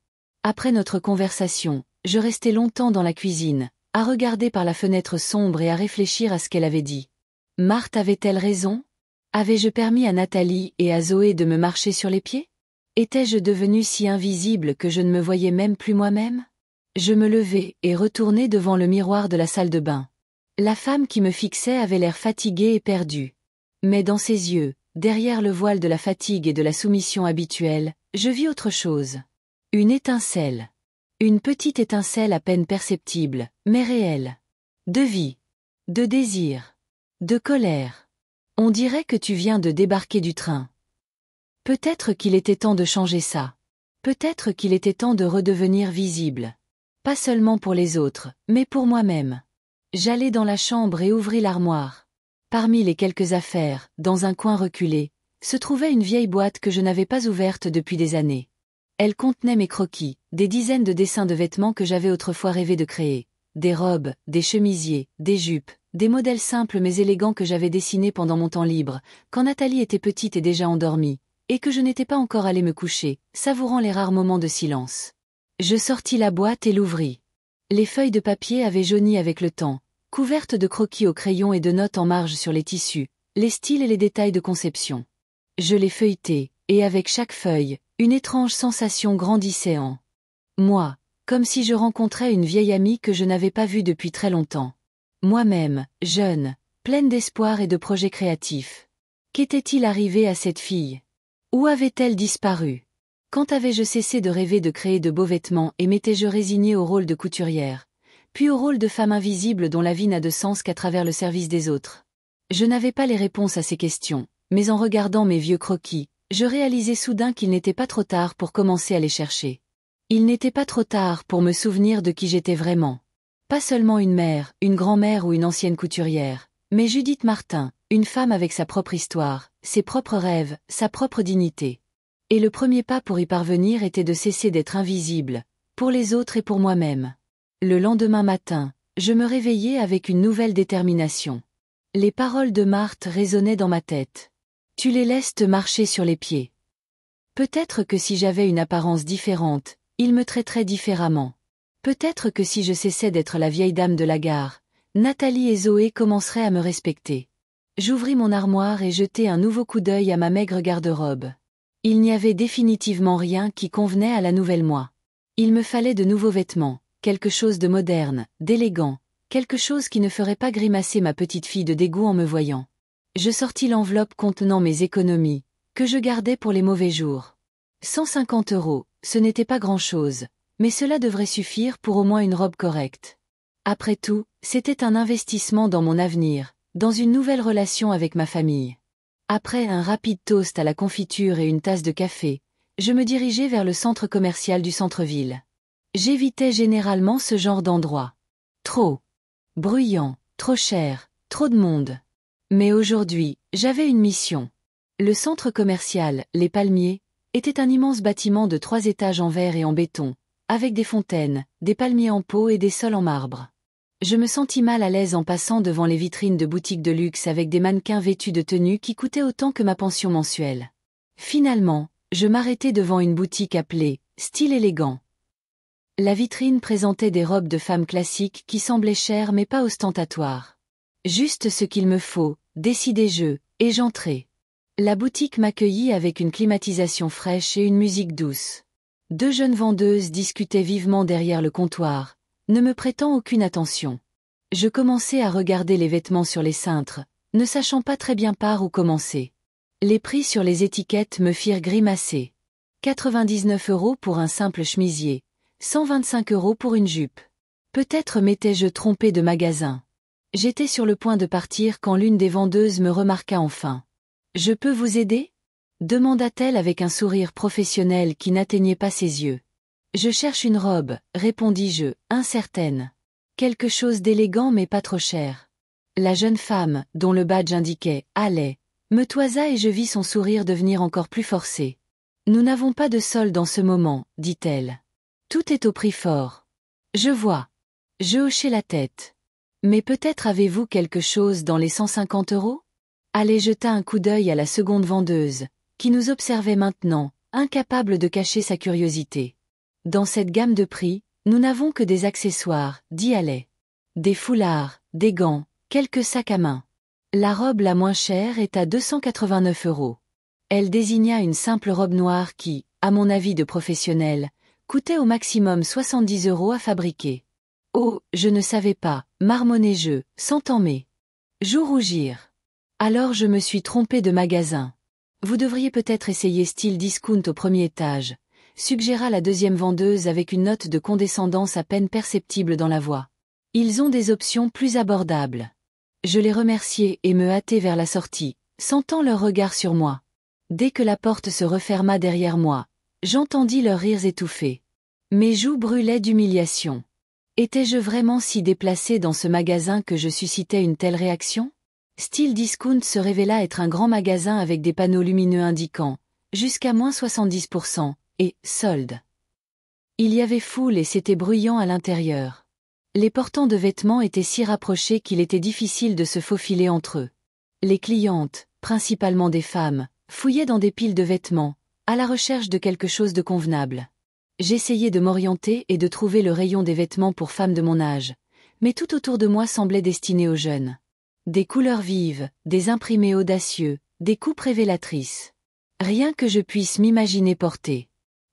Après notre conversation, je restai longtemps dans la cuisine, à regarder par la fenêtre sombre et à réfléchir à ce qu'elle avait dit. Marthe avait-elle raison? Avais-je permis à Nathalie et à Zoé de me marcher sur les pieds? Étais-je devenue si invisible que je ne me voyais même plus moi-même? Je me levai et retournai devant le miroir de la salle de bain. La femme qui me fixait avait l'air fatiguée et perdue. Mais dans ses yeux, derrière le voile de la fatigue et de la soumission habituelle, je vis autre chose. Une étincelle. Une petite étincelle à peine perceptible, mais réelle. De vie. De désir. De colère. On dirait que tu viens de débarquer du train. Peut-être qu'il était temps de changer ça. Peut-être qu'il était temps de redevenir visible. Pas seulement pour les autres, mais pour moi-même. J'allai dans la chambre et ouvris l'armoire. Parmi les quelques affaires, dans un coin reculé, se trouvait une vieille boîte que je n'avais pas ouverte depuis des années. Elle contenait mes croquis, des dizaines de dessins de vêtements que j'avais autrefois rêvé de créer. Des robes, des chemisiers, des jupes, des modèles simples mais élégants que j'avais dessinés pendant mon temps libre, quand Nathalie était petite et déjà endormie, et que je n'étais pas encore allé me coucher, savourant les rares moments de silence. Je sortis la boîte et l'ouvris. Les feuilles de papier avaient jauni avec le temps, couvertes de croquis au crayon et de notes en marge sur les tissus, les styles et les détails de conception. Je les feuilletai, et avec chaque feuille, une étrange sensation grandissait en moi, comme si je rencontrais une vieille amie que je n'avais pas vue depuis très longtemps. Moi-même, jeune, pleine d'espoir et de projets créatifs. Qu'était-il arrivé à cette fille? Où avait-elle disparu? Quand avais-je cessé de rêver de créer de beaux vêtements et m'étais-je résignée au rôle de couturière, puis au rôle de femme invisible dont la vie n'a de sens qu'à travers le service des autres? Je n'avais pas les réponses à ces questions, mais en regardant mes vieux croquis, je réalisai soudain qu'il n'était pas trop tard pour commencer à les chercher. Il n'était pas trop tard pour me souvenir de qui j'étais vraiment. Pas seulement une mère, une grand-mère ou une ancienne couturière, mais Judith Martin, une femme avec sa propre histoire, ses propres rêves, sa propre dignité. Et le premier pas pour y parvenir était de cesser d'être invisible, pour les autres et pour moi-même. Le lendemain matin, je me réveillai avec une nouvelle détermination. Les paroles de Marthe résonnaient dans ma tête. Tu les laisses te marcher sur les pieds. Peut-être que si j'avais une apparence différente, ils me traiteraient différemment. Peut-être que si je cessais d'être la vieille dame de la gare, Nathalie et Zoé commenceraient à me respecter. J'ouvris mon armoire et jetai un nouveau coup d'œil à ma maigre garde-robe. Il n'y avait définitivement rien qui convenait à la nouvelle moi. Il me fallait de nouveaux vêtements, quelque chose de moderne, d'élégant, quelque chose qui ne ferait pas grimacer ma petite fille de dégoût en me voyant. Je sortis l'enveloppe contenant mes économies, que je gardais pour les mauvais jours. 150 €, ce n'était pas grand-chose, mais cela devrait suffire pour au moins une robe correcte. Après tout, c'était un investissement dans mon avenir, dans une nouvelle relation avec ma famille. Après un rapide toast à la confiture et une tasse de café, je me dirigeai vers le centre commercial du centre-ville. J'évitais généralement ce genre d'endroit. Trop bruyant, trop cher, trop de monde. Mais aujourd'hui, j'avais une mission. Le centre commercial, Les Palmiers, était un immense bâtiment de 3 étages en verre et en béton, avec des fontaines, des palmiers en pot et des sols en marbre. Je me sentis mal à l'aise en passant devant les vitrines de boutiques de luxe avec des mannequins vêtus de tenues qui coûtaient autant que ma pension mensuelle. Finalement, je m'arrêtai devant une boutique appelée « Style élégant ». La vitrine présentait des robes de femmes classiques qui semblaient chères mais pas ostentatoires. Juste ce qu'il me faut, décidai-je, et j'entrai. La boutique m'accueillit avec une climatisation fraîche et une musique douce. 2 jeunes vendeuses discutaient vivement derrière le comptoir, ne me prêtant aucune attention. Je commençai à regarder les vêtements sur les cintres, ne sachant pas très bien par où commencer. Les prix sur les étiquettes me firent grimacer. 99 € pour un simple chemisier, 125 € pour une jupe. Peut-être m'étais-je trompé de magasin. J'étais sur le point de partir quand l'une des vendeuses me remarqua enfin. « Je peux vous aider ?» demanda-t-elle avec un sourire professionnel qui n'atteignait pas ses yeux. « Je cherche une robe, répondis-je, incertaine. Quelque chose d'élégant mais pas trop cher. » La jeune femme, dont le badge indiquait « Allez », me toisa et je vis son sourire devenir encore plus forcé. « Nous n'avons pas de solde en ce moment, dit-elle. Tout est au prix fort. » Je vois. Je hochai la tête. Mais peut-être avez-vous quelque chose dans les 150 €? Allez jeta un coup d'œil à la seconde vendeuse, qui nous observait maintenant, incapable de cacher sa curiosité. Dans cette gamme de prix, nous n'avons que des accessoires, dit Allais. Des foulards, des gants, quelques sacs à main. La robe la moins chère est à 289 €. Elle désigna une simple robe noire qui, à mon avis de professionnel, Coûtait au maximum 70 € à fabriquer. Oh, je ne savais pas, marmonnai-je, sans mais. Jour rougir. Alors je me suis trompé de magasin. Vous devriez peut-être essayer style discount au premier étage, suggéra la deuxième vendeuse avec une note de condescendance à peine perceptible dans la voix. Ils ont des options plus abordables. Je les remerciai et me hâtai vers la sortie, sentant leur regard sur moi. Dès que la porte se referma derrière moi, j'entendis leurs rires étouffés. Mes joues brûlaient d'humiliation. Étais-je vraiment si déplacé dans ce magasin que je suscitais une telle réaction? Style Discount se révéla être un grand magasin avec des panneaux lumineux indiquant « jusqu'à moins 70% » et « solde ». Il y avait foule et c'était bruyant à l'intérieur. Les portants de vêtements étaient si rapprochés qu'il était difficile de se faufiler entre eux. Les clientes, principalement des femmes, fouillaient dans des piles de vêtements, à la recherche de quelque chose de convenable. J'essayais de m'orienter et de trouver le rayon des vêtements pour femmes de mon âge, mais tout autour de moi semblait destiné aux jeunes. Des couleurs vives, des imprimés audacieux, des coupes révélatrices. Rien que je puisse m'imaginer porter.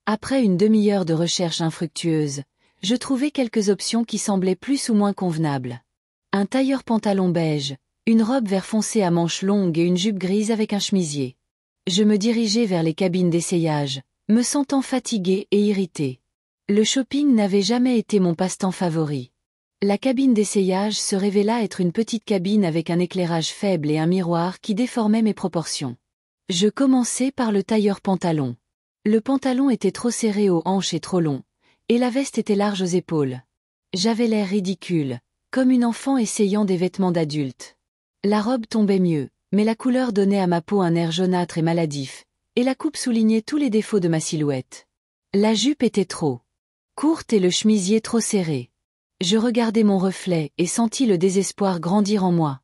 Après une demi-heure de recherche infructueuse, je trouvai quelques options qui semblaient plus ou moins convenables. Un tailleur pantalon beige, une robe vert foncé à manches longues et une jupe grise avec un chemisier. Je me dirigeai vers les cabines d'essayage, me sentant fatigué et irrité. Le shopping n'avait jamais été mon passe-temps favori. La cabine d'essayage se révéla être une petite cabine avec un éclairage faible et un miroir qui déformait mes proportions. Je commençai par le tailleur pantalon. Le pantalon était trop serré aux hanches et trop long, et la veste était large aux épaules. J'avais l'air ridicule, comme une enfant essayant des vêtements d'adulte. La robe tombait mieux, mais la couleur donnait à ma peau un air jaunâtre et maladif, et la coupe soulignait tous les défauts de ma silhouette. La jupe était trop courte et le chemisier trop serré. Je regardai mon reflet et sentis le désespoir grandir en moi.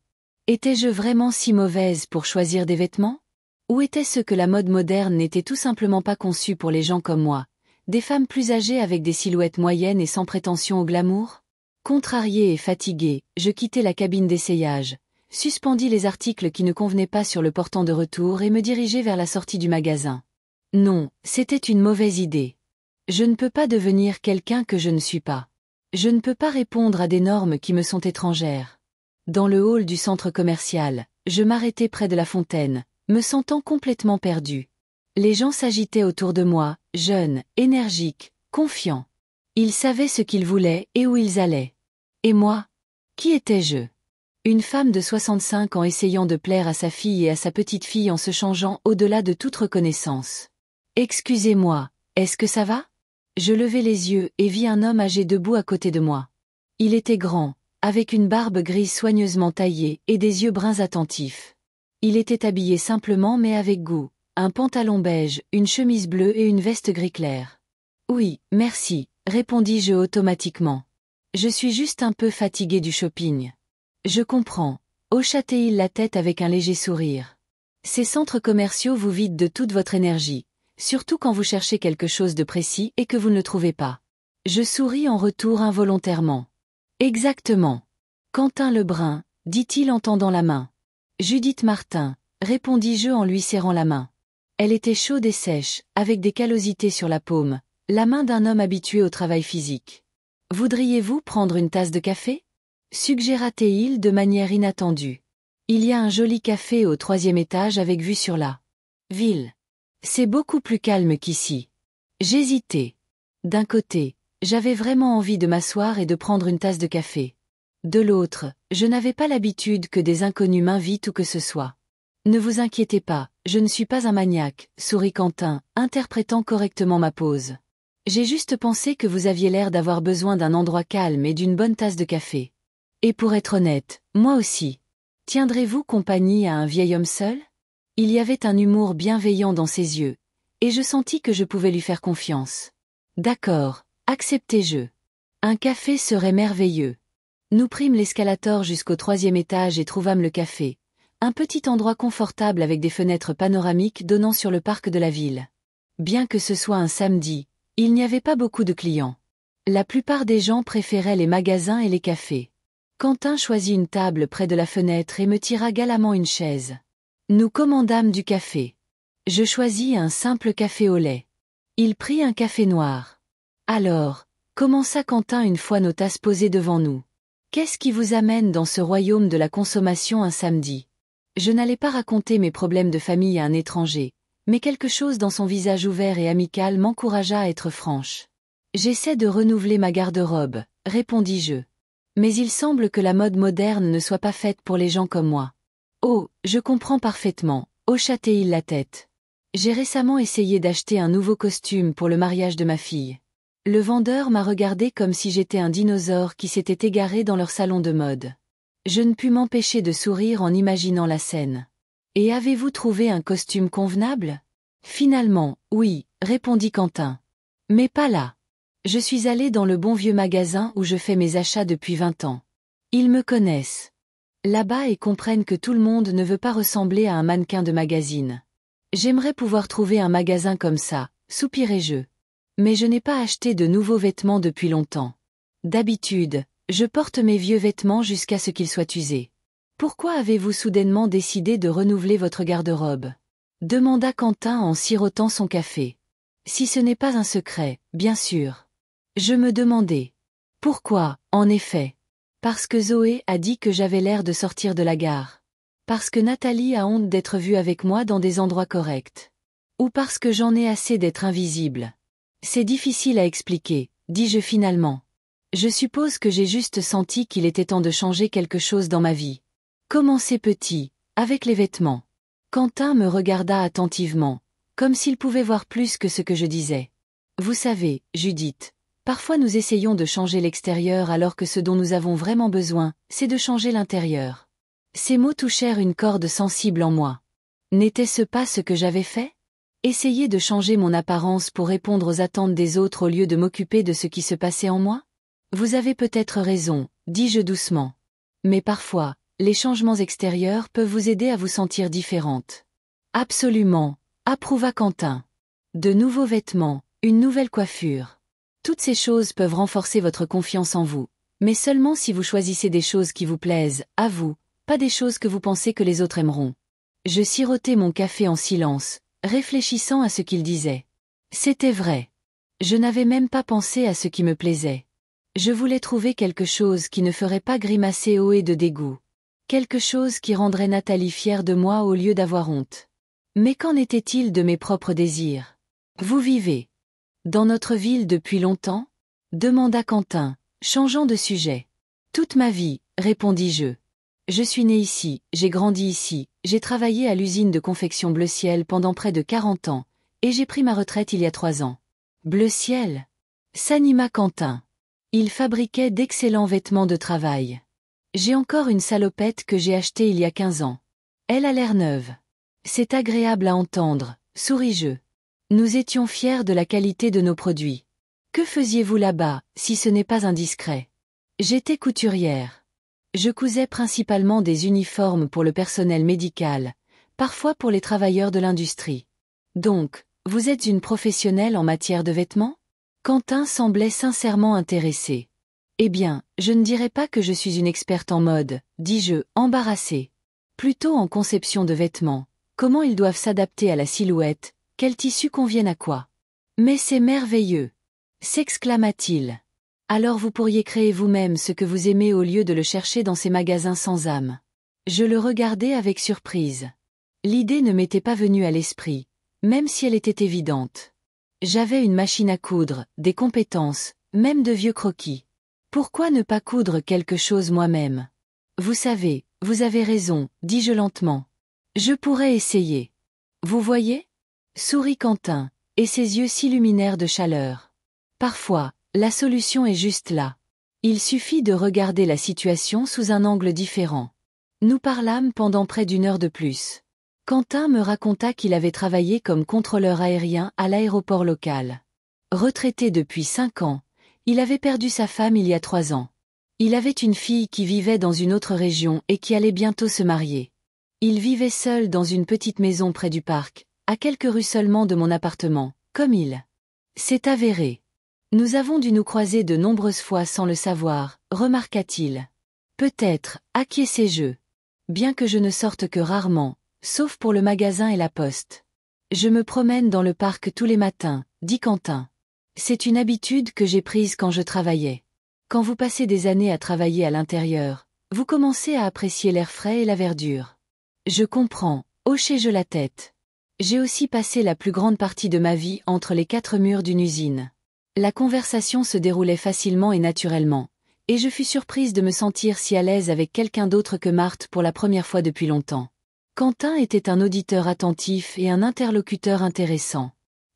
Étais-je vraiment si mauvaise pour choisir des vêtements? Ou était-ce que la mode moderne n'était tout simplement pas conçue pour les gens comme moi, des femmes plus âgées avec des silhouettes moyennes et sans prétention au glamour? Contrarié et fatigué, je quittai la cabine d'essayage, suspendis les articles qui ne convenaient pas sur le portant de retour et me dirigeai vers la sortie du magasin. Non, c'était une mauvaise idée. Je ne peux pas devenir quelqu'un que je ne suis pas. Je ne peux pas répondre à des normes qui me sont étrangères. Dans le hall du centre commercial, je m'arrêtai près de la fontaine, me sentant complètement perdu. Les gens s'agitaient autour de moi, jeunes, énergiques, confiants. Ils savaient ce qu'ils voulaient et où ils allaient. Et moi? Qui étais-je? Une femme de 65 ans essayant de plaire à sa fille et à sa petite-fille en se changeant au-delà de toute reconnaissance. Excusez-moi, est-ce que ça va? Je levai les yeux et vis un homme âgé debout à côté de moi. Il était grand, avec une barbe grise soigneusement taillée et des yeux bruns attentifs. Il était habillé simplement mais avec goût, un pantalon beige, une chemise bleue et une veste gris clair. Oui, merci, répondis-je automatiquement. Je suis juste un peu fatigué du shopping. Je comprends, hocha-t-il la tête avec un léger sourire. Ces centres commerciaux vous vident de toute votre énergie, surtout quand vous cherchez quelque chose de précis et que vous ne le trouvez pas. Je souris en retour involontairement. Exactement. Quentin Lebrun, dit-il en tendant la main. Judith Martin, répondis-je en lui serrant la main. Elle était chaude et sèche, avec des callosités sur la paume, la main d'un homme habitué au travail physique. Voudriez-vous prendre une tasse de café? Suggéra-t-il de manière inattendue. Il y a un joli café au 3e étage avec vue sur la ville. C'est beaucoup plus calme qu'ici. J'hésitais. D'un côté, j'avais vraiment envie de m'asseoir et de prendre une tasse de café. De l'autre, je n'avais pas l'habitude que des inconnus m'invitent ou que ce soit. Ne vous inquiétez pas, je ne suis pas un maniaque, sourit Quentin, interprétant correctement ma pose. J'ai juste pensé que vous aviez l'air d'avoir besoin d'un endroit calme et d'une bonne tasse de café. Et pour être honnête, moi aussi. Tiendrez-vous compagnie à un vieil homme seul? Il y avait un humour bienveillant dans ses yeux, et je sentis que je pouvais lui faire confiance. D'accord, acceptai-je. Un café serait merveilleux. Nous prîmes l'escalator jusqu'au 3e étage et trouvâmes le café, un petit endroit confortable avec des fenêtres panoramiques donnant sur le parc de la ville. Bien que ce soit un samedi, il n'y avait pas beaucoup de clients. La plupart des gens préféraient les magasins et les cafés. Quentin choisit une table près de la fenêtre et me tira galamment une chaise. Nous commandâmes du café. Je choisis un simple café au lait. Il prit un café noir. Alors, commença Quentin une fois nos tasses posées devant nous. Qu'est-ce qui vous amène dans ce royaume de la consommation un samedi? Je n'allais pas raconter mes problèmes de famille à un étranger, mais quelque chose dans son visage ouvert et amical m'encouragea à être franche. J'essaie de renouveler ma garde-robe, répondis-je. Mais il semble que la mode moderne ne soit pas faite pour les gens comme moi. Oh, je comprends parfaitement, hocha-t-il la tête. J'ai récemment essayé d'acheter un nouveau costume pour le mariage de ma fille. Le vendeur m'a regardé comme si j'étais un dinosaure qui s'était égaré dans leur salon de mode. Je ne pus m'empêcher de sourire en imaginant la scène. Et avez-vous trouvé un costume convenable? Finalement, oui, répondit Quentin. Mais pas là. Je suis allé dans le bon vieux magasin où je fais mes achats depuis 20 ans. Ils me connaissent. Là-bas et comprennent que tout le monde ne veut pas ressembler à un mannequin de magazine. J'aimerais pouvoir trouver un magasin comme ça, soupirai-je. Mais je n'ai pas acheté de nouveaux vêtements depuis longtemps. D'habitude, je porte mes vieux vêtements jusqu'à ce qu'ils soient usés. Pourquoi avez-vous soudainement décidé de renouveler votre garde-robe? Demanda Quentin en sirotant son café. Si ce n'est pas un secret, bien sûr. Je me demandais. Pourquoi, en effet? Parce que Zoé a dit que j'avais l'air de sortir de la gare. Parce que Nathalie a honte d'être vue avec moi dans des endroits corrects. Ou parce que j'en ai assez d'être invisible. C'est difficile à expliquer, dis-je finalement. Je suppose que j'ai juste senti qu'il était temps de changer quelque chose dans ma vie. Commencer petit, avec les vêtements. Quentin me regarda attentivement, comme s'il pouvait voir plus que ce que je disais. Vous savez, Judith, parfois nous essayons de changer l'extérieur alors que ce dont nous avons vraiment besoin, c'est de changer l'intérieur. Ces mots touchèrent une corde sensible en moi. N'était-ce pas ce que j'avais fait? Essayer de changer mon apparence pour répondre aux attentes des autres au lieu de m'occuper de ce qui se passait en moi? Vous avez peut-être raison, dis-je doucement. Mais parfois, les changements extérieurs peuvent vous aider à vous sentir différente. Absolument, approuva Quentin. De nouveaux vêtements, une nouvelle coiffure. Toutes ces choses peuvent renforcer votre confiance en vous, mais seulement si vous choisissez des choses qui vous plaisent, à vous, pas des choses que vous pensez que les autres aimeront. Je sirotais mon café en silence, réfléchissant à ce qu'il disait. C'était vrai. Je n'avais même pas pensé à ce qui me plaisait. Je voulais trouver quelque chose qui ne ferait pas grimacer haut et de dégoût. Quelque chose qui rendrait Nathalie fière de moi au lieu d'avoir honte. Mais qu'en était-il de mes propres désirs? Vous vivez dans notre ville depuis longtemps? Demanda Quentin, changeant de sujet. Toute ma vie, répondis-je. Je suis né ici, j'ai grandi ici, j'ai travaillé à l'usine de confection Bleu Ciel pendant près de 40 ans, et j'ai pris ma retraite il y a 3 ans. Bleu Ciel? S'anima Quentin. Il fabriquait d'excellents vêtements de travail. J'ai encore une salopette que j'ai achetée il y a 15 ans. Elle a l'air neuve. C'est agréable à entendre, souris-je. Nous étions fiers de la qualité de nos produits. Que faisiez-vous là-bas, si ce n'est pas indiscret? J'étais couturière. Je cousais principalement des uniformes pour le personnel médical, parfois pour les travailleurs de l'industrie. Donc, vous êtes une professionnelle en matière de vêtements? Quentin semblait sincèrement intéressé. Eh bien, je ne dirais pas que je suis une experte en mode, dis-je, embarrassé. Plutôt en conception de vêtements, comment ils doivent s'adapter à la silhouette, quels tissus conviennent à quoi. Mais c'est merveilleux! S'exclama-t-il. Alors vous pourriez créer vous-même ce que vous aimez au lieu de le chercher dans ces magasins sans âme. Je le regardais avec surprise. L'idée ne m'était pas venue à l'esprit, même si elle était évidente. J'avais une machine à coudre, des compétences, même de vieux croquis. Pourquoi ne pas coudre quelque chose moi-même? Vous savez, vous avez raison, dis-je lentement. Je pourrais essayer. Vous voyez? Sourit Quentin, et ses yeux s'illuminèrent de chaleur. Parfois, la solution est juste là. Il suffit de regarder la situation sous un angle différent. Nous parlâmes pendant près d'1 heure de plus. Quentin me raconta qu'il avait travaillé comme contrôleur aérien à l'aéroport local. Retraité depuis 5 ans, il avait perdu sa femme il y a 3 ans. Il avait une fille qui vivait dans une autre région et qui allait bientôt se marier. Il vivait seul dans une petite maison près du parc, à quelques rues seulement de mon appartement, comme il s'est avéré. Nous avons dû nous croiser de nombreuses fois sans le savoir, remarqua-t-il. Peut-être, acquiesçai-je. Bien que je ne sorte que rarement, sauf pour le magasin et la poste. Je me promène dans le parc tous les matins, dit Quentin. C'est une habitude que j'ai prise quand je travaillais. Quand vous passez des années à travailler à l'intérieur, vous commencez à apprécier l'air frais et la verdure. Je comprends, hochai-je la tête. J'ai aussi passé la plus grande partie de ma vie entre les quatre murs d'une usine. La conversation se déroulait facilement et naturellement, et je fus surprise de me sentir si à l'aise avec quelqu'un d'autre que Marthe pour la première fois depuis longtemps. Quentin était un auditeur attentif et un interlocuteur intéressant.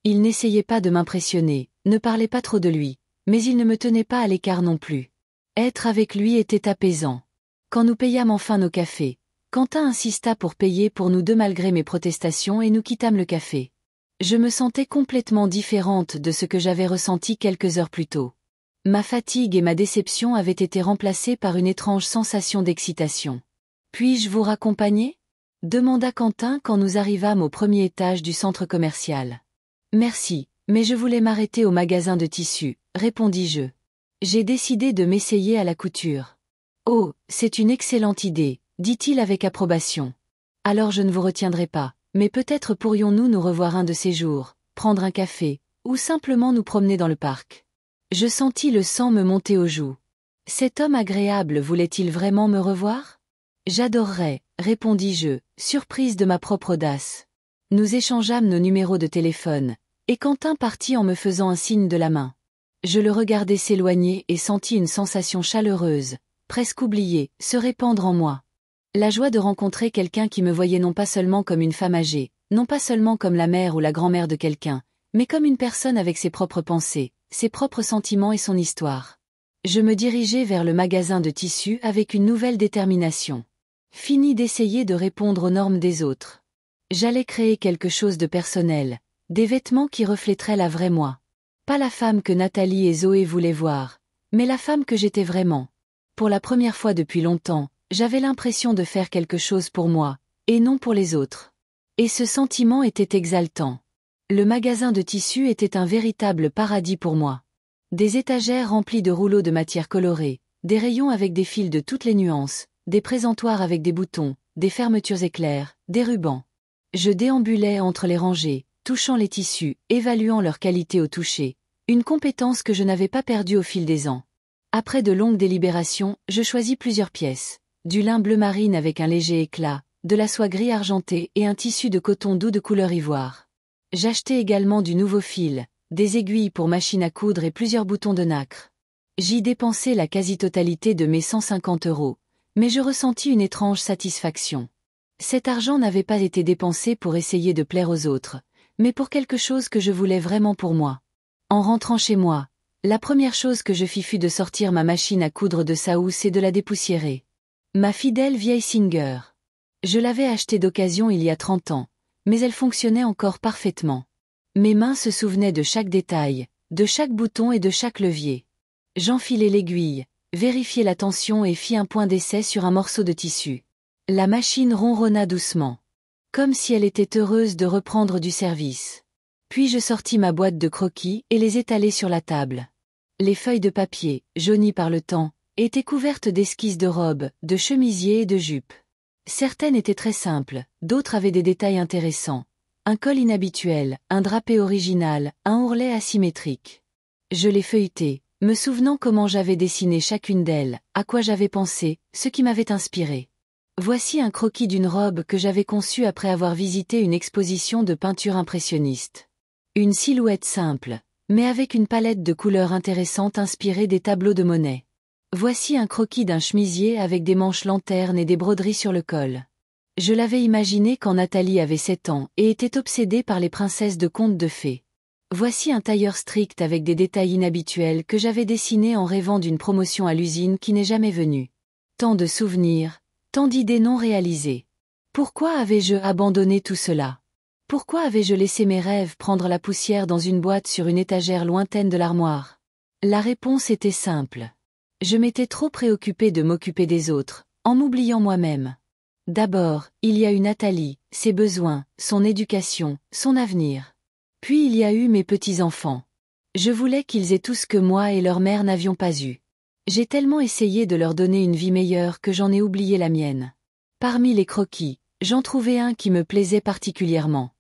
Il n'essayait pas de m'impressionner, ne parlait pas trop de lui, mais il ne me tenait pas à l'écart non plus. Être avec lui était apaisant. Quand nous payâmes enfin nos cafés, Quentin insista pour payer pour nous deux malgré mes protestations et nous quittâmes le café. Je me sentais complètement différente de ce que j'avais ressenti quelques heures plus tôt. Ma fatigue et ma déception avaient été remplacées par une étrange sensation d'excitation. « Puis-je vous raccompagner ?» demanda Quentin quand nous arrivâmes au premier étage du centre commercial. « Merci, mais je voulais m'arrêter au magasin de tissus, » répondis-je. J'ai décidé de m'essayer à la couture. « Oh, c'est une excellente idée, » dit-il avec approbation. « Alors je ne vous retiendrai pas, mais peut-être pourrions-nous nous revoir un de ces jours, prendre un café, ou simplement nous promener dans le parc. » Je sentis le sang me monter aux joues. Cet homme agréable voulait-il vraiment me revoir ? J'adorerais, répondis-je, surprise de ma propre audace. Nous échangeâmes nos numéros de téléphone, et Quentin partit en me faisant un signe de la main. Je le regardai s'éloigner et sentis une sensation chaleureuse, presque oubliée, se répandre en moi. La joie de rencontrer quelqu'un qui me voyait non pas seulement comme une femme âgée, non pas seulement comme la mère ou la grand-mère de quelqu'un, mais comme une personne avec ses propres pensées, ses propres sentiments et son histoire. Je me dirigeai vers le magasin de tissus avec une nouvelle détermination. Fini d'essayer de répondre aux normes des autres. J'allais créer quelque chose de personnel, des vêtements qui reflèteraient la vraie moi. Pas la femme que Nathalie et Zoé voulaient voir, mais la femme que j'étais vraiment. Pour la première fois depuis longtemps, j'avais l'impression de faire quelque chose pour moi, et non pour les autres. Et ce sentiment était exaltant. Le magasin de tissus était un véritable paradis pour moi. Des étagères remplies de rouleaux de matière colorée, des rayons avec des fils de toutes les nuances, des présentoirs avec des boutons, des fermetures éclairs, des rubans. Je déambulais entre les rangées, touchant les tissus, évaluant leur qualité au toucher, une compétence que je n'avais pas perdue au fil des ans. Après de longues délibérations, je choisis plusieurs pièces, du lin bleu marine avec un léger éclat, de la soie gris argenté et un tissu de coton doux de couleur ivoire. J'achetai également du nouveau fil, des aiguilles pour machine à coudre et plusieurs boutons de nacre. J'y dépensai la quasi-totalité de mes 150 €, mais je ressentis une étrange satisfaction. Cet argent n'avait pas été dépensé pour essayer de plaire aux autres, mais pour quelque chose que je voulais vraiment pour moi. En rentrant chez moi, la première chose que je fis fut de sortir ma machine à coudre de sa housse et de la dépoussiérer. Ma fidèle vieille Singer. Je l'avais achetée d'occasion il y a 30 ans, mais elle fonctionnait encore parfaitement. Mes mains se souvenaient de chaque détail, de chaque bouton et de chaque levier. J'enfilai l'aiguille, vérifiai la tension et fis un point d'essai sur un morceau de tissu. La machine ronronna doucement. Comme si elle était heureuse de reprendre du service. Puis je sortis ma boîte de croquis et les étalai sur la table. Les feuilles de papier, jaunies par le temps, étaient couvertes d'esquisses de robes, de chemisiers et de jupes. Certaines étaient très simples, d'autres avaient des détails intéressants. Un col inhabituel, un drapé original, un ourlet asymétrique. Je les feuilletai, me souvenant comment j'avais dessiné chacune d'elles, à quoi j'avais pensé, ce qui m'avait inspiré. Voici un croquis d'une robe que j'avais conçue après avoir visité une exposition de peinture impressionniste. Une silhouette simple, mais avec une palette de couleurs intéressantes inspirée des tableaux de Monet. Voici un croquis d'un chemisier avec des manches lanternes et des broderies sur le col. Je l'avais imaginé quand Nathalie avait 7 ans et était obsédée par les princesses de contes de fées. Voici un tailleur strict avec des détails inhabituels que j'avais dessiné en rêvant d'une promotion à l'usine qui n'est jamais venue. Tant de souvenirs, tant d'idées non réalisées. Pourquoi avais-je abandonné tout cela ? Pourquoi avais-je laissé mes rêves prendre la poussière dans une boîte sur une étagère lointaine de l'armoire ? La réponse était simple. Je m'étais trop préoccupée de m'occuper des autres, en m'oubliant moi-même. D'abord, il y a eu Nathalie, ses besoins, son éducation, son avenir. Puis il y a eu mes petits-enfants. Je voulais qu'ils aient tout ce que moi et leur mère n'avions pas eu. J'ai tellement essayé de leur donner une vie meilleure que j'en ai oublié la mienne. Parmi les croquis, j'en trouvai un qui me plaisait particulièrement.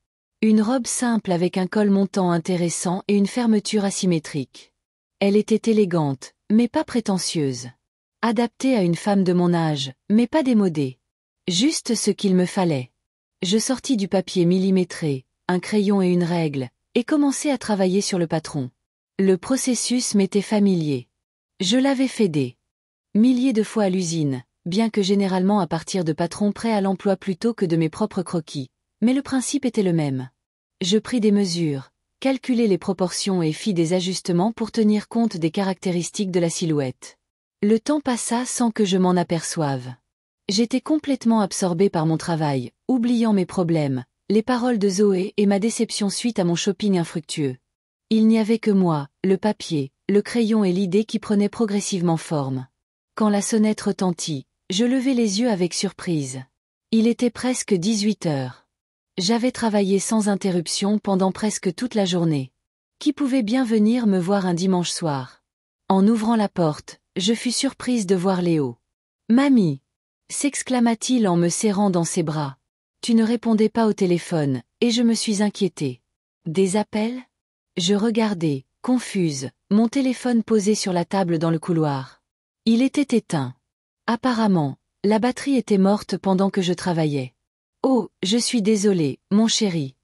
Une robe simple avec un col montant intéressant et une fermeture asymétrique. Elle était élégante, mais pas prétentieuse. Adaptée à une femme de mon âge, mais pas démodée. Juste ce qu'il me fallait. Je sortis du papier millimétré, un crayon et une règle, et commençai à travailler sur le patron. Le processus m'était familier. Je l'avais fait des milliers de fois à l'usine, bien que généralement à partir de patrons prêts à l'emploi plutôt que de mes propres croquis, mais le principe était le même. Je pris des mesures, calculai les proportions et fis des ajustements pour tenir compte des caractéristiques de la silhouette. Le temps passa sans que je m'en aperçoive. J'étais complètement absorbée par mon travail, oubliant mes problèmes, les paroles de Zoé et ma déception suite à mon shopping infructueux. Il n'y avait que moi, le papier, le crayon et l'idée qui prenaient progressivement forme. Quand la sonnette retentit, je levai les yeux avec surprise. Il était presque 18 heures. J'avais travaillé sans interruption pendant presque toute la journée. Qui pouvait bien venir me voir un dimanche soir? En ouvrant la porte, je fus surprise de voir Léo. « Mamie !» s'exclama-t-il en me serrant dans ses bras. Tu ne répondais pas au téléphone, et je me suis inquiétée. Des appels? Je regardais, confuse, mon téléphone posé sur la table dans le couloir. Il était éteint. Apparemment, la batterie était morte pendant que je travaillais. Oh, je suis désolée, mon chéri.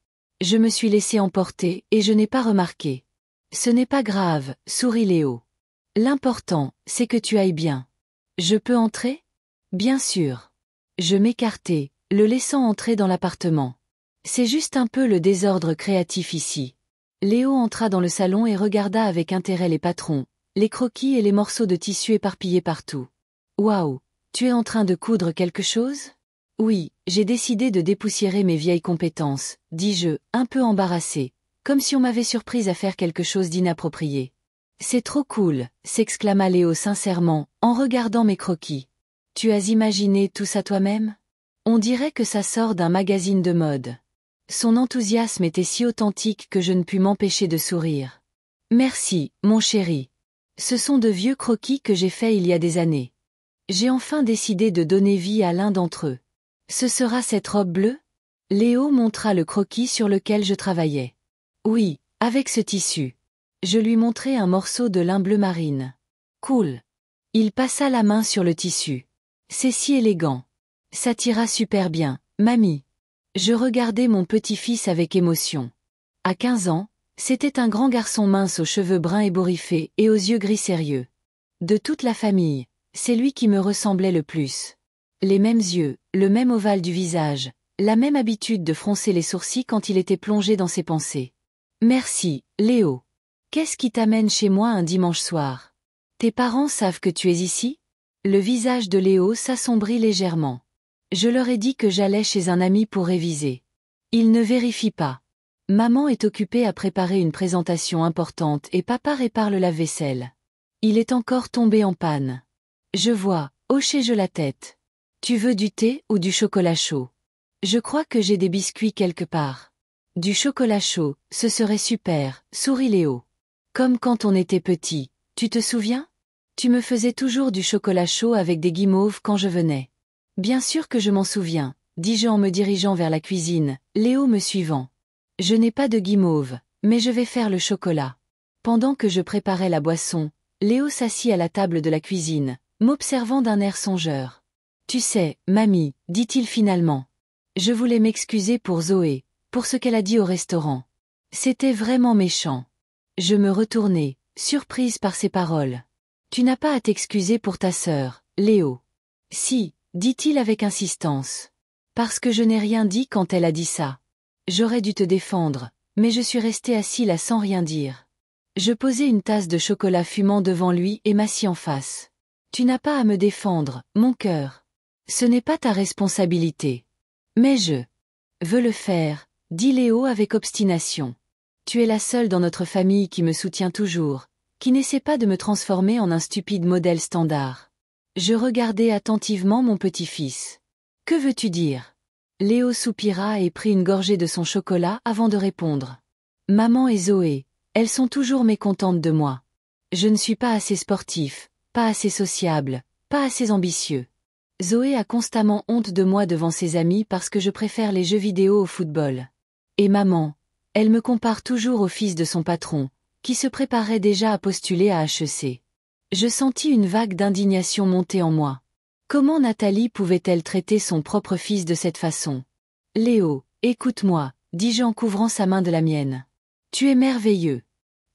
Je me suis laissé emporter et je n'ai pas remarqué. Ce n'est pas grave, sourit Léo. L'important, c'est que tu ailles bien. Je peux entrer? Bien sûr. Je m'écartai, le laissant entrer dans l'appartement. C'est juste un peu le désordre créatif ici. Léo entra dans le salon et regarda avec intérêt les patrons, les croquis et les morceaux de tissu éparpillés partout. Waouh, tu es en train de coudre quelque chose? Oui, j'ai décidé de dépoussiérer mes vieilles compétences, dis-je, un peu embarrassé, comme si on m'avait surprise à faire quelque chose d'inapproprié. C'est trop cool, s'exclama Léo sincèrement, en regardant mes croquis. Tu as imaginé tout ça toi-même? On dirait que ça sort d'un magazine de mode. Son enthousiasme était si authentique que je ne pus m'empêcher de sourire. Merci, mon chéri. Ce sont de vieux croquis que j'ai faits il y a des années. J'ai enfin décidé de donner vie à l'un d'entre eux. Ce sera cette robe bleue? Léo montra le croquis sur lequel je travaillais. Oui, avec ce tissu. Je lui montrai un morceau de lin bleu marine. Cool. Il passa la main sur le tissu. C'est si élégant. Ça t'ira super bien, mamie. Je regardais mon petit-fils avec émotion. À 15 ans, c'était un grand garçon mince aux cheveux bruns ébouriffés et aux yeux gris sérieux. De toute la famille, c'est lui qui me ressemblait le plus. Les mêmes yeux, le même ovale du visage, la même habitude de froncer les sourcils quand il était plongé dans ses pensées. Merci, Léo. Qu'est-ce qui t'amène chez moi un dimanche soir? Tes parents savent que tu es ici? Le visage de Léo s'assombrit légèrement. Je leur ai dit que j'allais chez un ami pour réviser. Ils ne vérifient pas. Maman est occupée à préparer une présentation importante et papa répare le lave-vaisselle. Il est encore tombé en panne. Je vois, hochai-je la tête. Tu veux du thé ou du chocolat chaud? Je crois que j'ai des biscuits quelque part. Du chocolat chaud, ce serait super, sourit Léo. Comme quand on était petit, tu te souviens? Tu me faisais toujours du chocolat chaud avec des guimauves quand je venais. Bien sûr que je m'en souviens, dis-je en me dirigeant vers la cuisine, Léo me suivant. Je n'ai pas de guimauve, mais je vais faire le chocolat. Pendant que je préparais la boisson, Léo s'assit à la table de la cuisine, m'observant d'un air songeur. Tu sais, mamie, dit-il finalement. Je voulais m'excuser pour Zoé, pour ce qu'elle a dit au restaurant. C'était vraiment méchant. Je me retournai, surprise par ses paroles. Tu n'as pas à t'excuser pour ta sœur, Léo. Si, dit-il avec insistance. Parce que je n'ai rien dit quand elle a dit ça. J'aurais dû te défendre, mais je suis resté assis là sans rien dire. Je posai une tasse de chocolat fumant devant lui et m'assis en face. Tu n'as pas à me défendre, mon cœur. Ce n'est pas ta responsabilité. Mais je veux le faire, dit Léo avec obstination. Tu es la seule dans notre famille qui me soutient toujours, qui n'essaie pas de me transformer en un stupide modèle standard. Je regardai attentivement mon petit-fils. Que veux-tu dire? Léo soupira et prit une gorgée de son chocolat avant de répondre. Maman et Zoé, elles sont toujours mécontentes de moi. Je ne suis pas assez sportif, pas assez sociable, pas assez ambitieux. Zoé a constamment honte de moi devant ses amis parce que je préfère les jeux vidéo au football. Et maman, elle me compare toujours au fils de son patron, qui se préparait déjà à postuler à HEC. Je sentis une vague d'indignation monter en moi. Comment Nathalie pouvait-elle traiter son propre fils de cette façon? Léo, écoute-moi, dis-je en couvrant sa main de la mienne. Tu es merveilleux.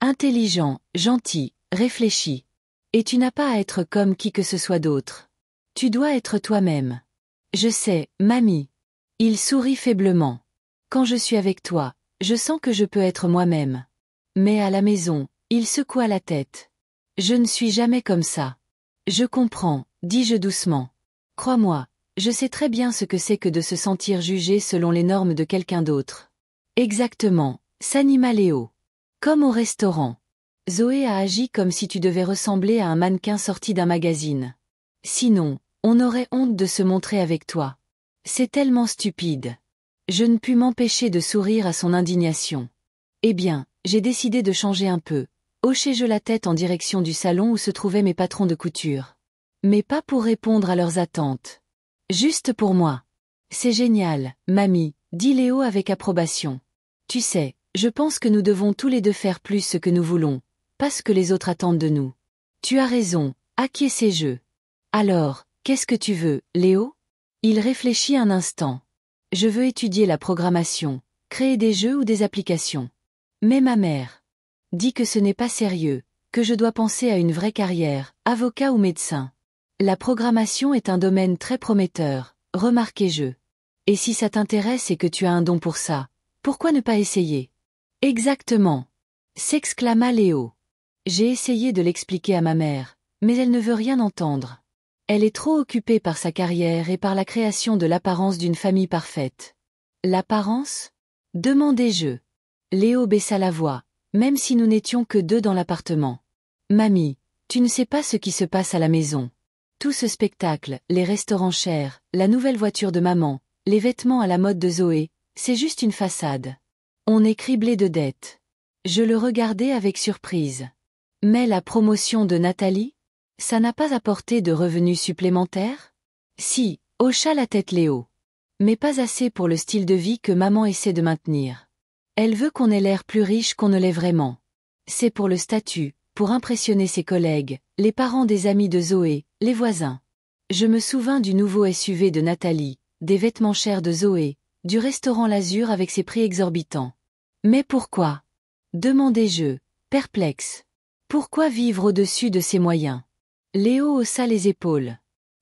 Intelligent, gentil, réfléchi. Et tu n'as pas à être comme qui que ce soit d'autre. Tu dois être toi-même. Je sais, mamie. Il sourit faiblement. Quand je suis avec toi, je sens que je peux être moi-même. Mais à la maison, il secoua la tête. Je ne suis jamais comme ça. Je comprends, dis-je doucement. Crois-moi, je sais très bien ce que c'est que de se sentir jugé selon les normes de quelqu'un d'autre. Exactement, s'anima Léo. Comme au restaurant. Zoé a agi comme si tu devais ressembler à un mannequin sorti d'un magazine. Sinon, on aurait honte de se montrer avec toi. C'est tellement stupide. Je ne pus m'empêcher de sourire à son indignation. Eh bien, j'ai décidé de changer un peu. Hochai-je la tête en direction du salon où se trouvaient mes patrons de couture. Mais pas pour répondre à leurs attentes. Juste pour moi. C'est génial, mamie, dit Léo avec approbation. Tu sais, je pense que nous devons tous les deux faire plus ce que nous voulons, pas ce que les autres attendent de nous. Tu as raison, acquiesçai-je. Alors, qu'est-ce que tu veux, Léo? Il réfléchit un instant. Je veux étudier la programmation, créer des jeux ou des applications. Mais ma mère dit que ce n'est pas sérieux, que je dois penser à une vraie carrière, avocat ou médecin. La programmation est un domaine très prometteur, remarquai-je. Et si ça t'intéresse et que tu as un don pour ça, pourquoi ne pas essayer? Exactement, s'exclama Léo. J'ai essayé de l'expliquer à ma mère, mais elle ne veut rien entendre. Elle est trop occupée par sa carrière et par la création de l'apparence d'une famille parfaite. L'apparence? Demandai-je. Léo baissa la voix, même si nous n'étions que deux dans l'appartement. Mamie, tu ne sais pas ce qui se passe à la maison. Tout ce spectacle, les restaurants chers, la nouvelle voiture de maman, les vêtements à la mode de Zoé, c'est juste une façade. On est criblé de dettes. Je le regardais avec surprise. Mais la promotion de Nathalie? Ça n'a pas apporté de revenus supplémentaires? Si, hocha la tête Léo. Mais pas assez pour le style de vie que maman essaie de maintenir. Elle veut qu'on ait l'air plus riche qu'on ne l'est vraiment. C'est pour le statut, pour impressionner ses collègues, les parents des amis de Zoé, les voisins. Je me souvins du nouveau SUV de Nathalie, des vêtements chers de Zoé, du restaurant L'Azur avec ses prix exorbitants. Mais pourquoi? Demandai-je, perplexe. Pourquoi vivre au-dessus de ses moyens? Léo haussa les épaules.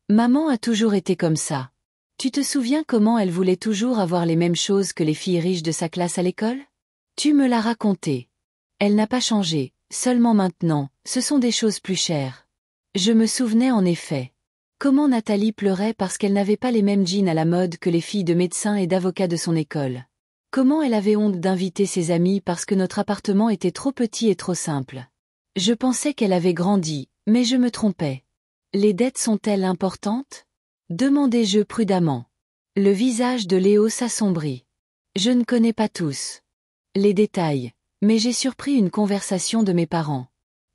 Maman a toujours été comme ça. Tu te souviens comment elle voulait toujours avoir les mêmes choses que les filles riches de sa classe à l'école? Tu me l'as raconté. Elle n'a pas changé, seulement maintenant, ce sont des choses plus chères. Je me souvenais en effet. Comment Nathalie pleurait parce qu'elle n'avait pas les mêmes jeans à la mode que les filles de médecins et d'avocats de son école. Comment elle avait honte d'inviter ses amis parce que notre appartement était trop petit et trop simple. Je pensais qu'elle avait grandi, mais je me trompais. Les dettes sont-elles importantes? Demandai-je prudemment. Le visage de Léo s'assombrit. Je ne connais pas tous les détails, mais j'ai surpris une conversation de mes parents.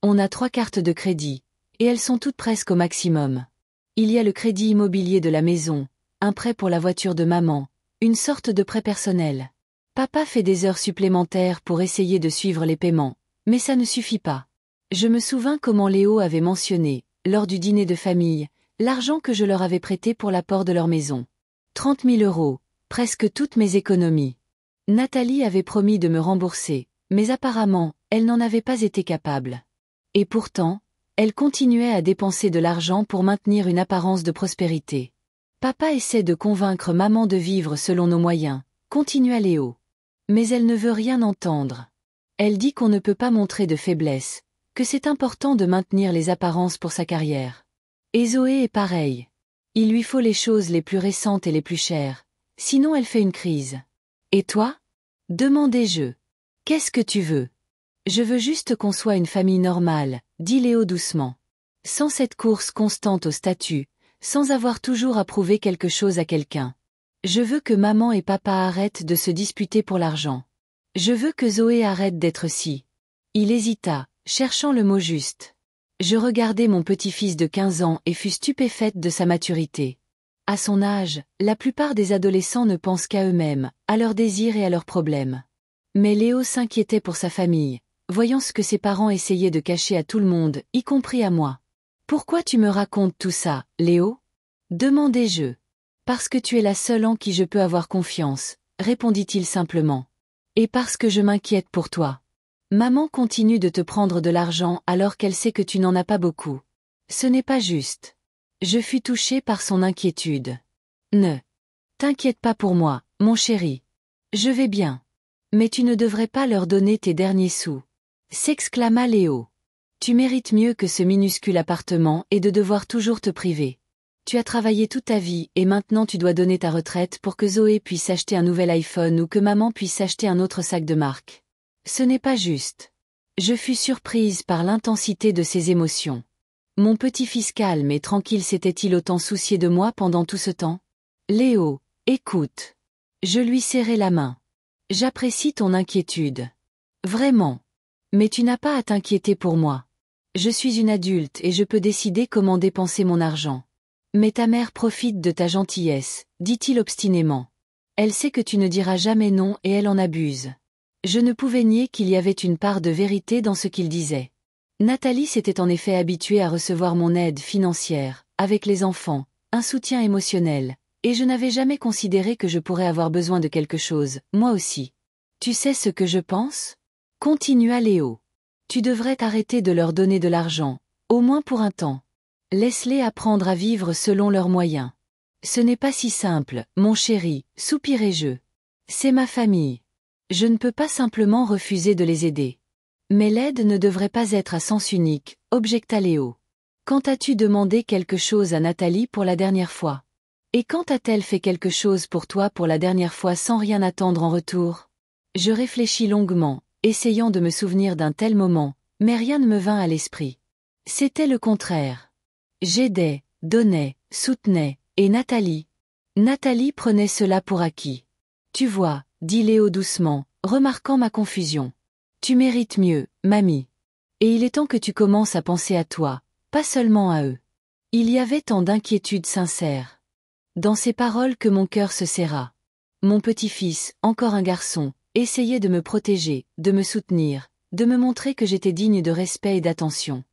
On a 3 cartes de crédit, et elles sont toutes presque au maximum. Il y a le crédit immobilier de la maison, un prêt pour la voiture de maman, une sorte de prêt personnel. Papa fait des heures supplémentaires pour essayer de suivre les paiements, mais ça ne suffit pas. Je me souvins comment Léo avait mentionné, lors du dîner de famille, l'argent que je leur avais prêté pour l'apport de leur maison. 30 000 €, presque toutes mes économies. Nathalie avait promis de me rembourser, mais apparemment, elle n'en avait pas été capable. Et pourtant, elle continuait à dépenser de l'argent pour maintenir une apparence de prospérité. Papa essaie de convaincre maman de vivre selon nos moyens, continua Léo. Mais elle ne veut rien entendre. Elle dit qu'on ne peut pas montrer de faiblesse, que c'est important de maintenir les apparences pour sa carrière. Et Zoé est pareil. Il lui faut les choses les plus récentes et les plus chères, sinon elle fait une crise. Et toi? Demandai-je. Qu'est-ce que tu veux? Je veux juste qu'on soit une famille normale, dit Léo doucement. Sans cette course constante au statut, sans avoir toujours à prouver quelque chose à quelqu'un. Je veux que maman et papa arrêtent de se disputer pour l'argent. Je veux que Zoé arrête d'être si. Il hésita, cherchant le mot juste. Je regardai mon petit-fils de 15 ans et fus stupéfaite de sa maturité. À son âge, la plupart des adolescents ne pensent qu'à eux-mêmes, à leurs désirs et à leurs problèmes. Mais Léo s'inquiétait pour sa famille, voyant ce que ses parents essayaient de cacher à tout le monde, y compris à moi. « Pourquoi tu me racontes tout ça, Léo ?» demandai-je. « Parce que tu es la seule en qui je peux avoir confiance, » répondit-il simplement. « Et parce que je m'inquiète pour toi. Maman continue de te prendre de l'argent alors qu'elle sait que tu n'en as pas beaucoup. Ce n'est pas juste. » Je fus touchée par son inquiétude. « Ne t'inquiète pas pour moi, mon chéri. Je vais bien. Mais tu ne devrais pas leur donner tes derniers sous. » s'exclama Léo. « Tu mérites mieux que ce minuscule appartement et de devoir toujours te priver. Tu as travaillé toute ta vie et maintenant tu dois donner ta retraite pour que Zoé puisse acheter un nouvel iPhone ou que maman puisse acheter un autre sac de marque. Ce n'est pas juste. » Je fus surprise par l'intensité de ses émotions. Mon petit-fils calme et tranquille s'était-il autant soucié de moi pendant tout ce temps? Léo, écoute. Je lui serrai la main. J'apprécie ton inquiétude. Vraiment. Mais tu n'as pas à t'inquiéter pour moi. Je suis une adulte et je peux décider comment dépenser mon argent. Mais ta mère profite de ta gentillesse, dit-il obstinément. Elle sait que tu ne diras jamais non et elle en abuse. Je ne pouvais nier qu'il y avait une part de vérité dans ce qu'il disait. Nathalie s'était en effet habituée à recevoir mon aide financière, avec les enfants, un soutien émotionnel, et je n'avais jamais considéré que je pourrais avoir besoin de quelque chose, moi aussi. Tu sais ce que je pense? Continua Léo. Tu devrais t'arrêter de leur donner de l'argent, au moins pour un temps. Laisse-les apprendre à vivre selon leurs moyens. Ce n'est pas si simple, mon chéri, soupirai-je. C'est ma famille. Je ne peux pas simplement refuser de les aider. Mais l'aide ne devrait pas être à sens unique, objecta Léo. Quand as-tu demandé quelque chose à Nathalie pour la dernière fois? Et quand a-t-elle fait quelque chose pour toi pour la dernière fois sans rien attendre en retour? Je réfléchis longuement, essayant de me souvenir d'un tel moment, mais rien ne me vint à l'esprit. C'était le contraire. J'aidais, donnais, soutenais, et Nathalie? Nathalie prenait cela pour acquis. Tu vois, dit Léo doucement, remarquant ma confusion. Tu mérites mieux, mamie. Et il est temps que tu commences à penser à toi, pas seulement à eux. Il y avait tant d'inquiétude sincère dans ces paroles que mon cœur se serra. Mon petit-fils, encore un garçon, essayait de me protéger, de me soutenir, de me montrer que j'étais digne de respect et d'attention.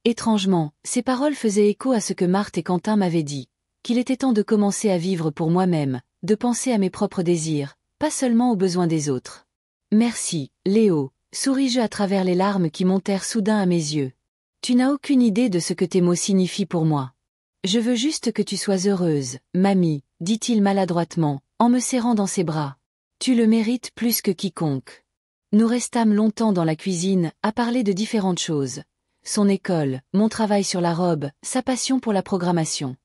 Étrangement, ces paroles faisaient écho à ce que Marthe et Quentin m'avaient dit, qu'il était temps de commencer à vivre pour moi-même, de penser à mes propres désirs, pas seulement aux besoins des autres. Merci, Léo, souris-je à travers les larmes qui montèrent soudain à mes yeux. Tu n'as aucune idée de ce que tes mots signifient pour moi. Je veux juste que tu sois heureuse, mamie, dit-il maladroitement, en me serrant dans ses bras. Tu le mérites plus que quiconque. Nous restâmes longtemps dans la cuisine, à parler de différentes choses. Son école, mon travail sur la robe, sa passion pour la programmation.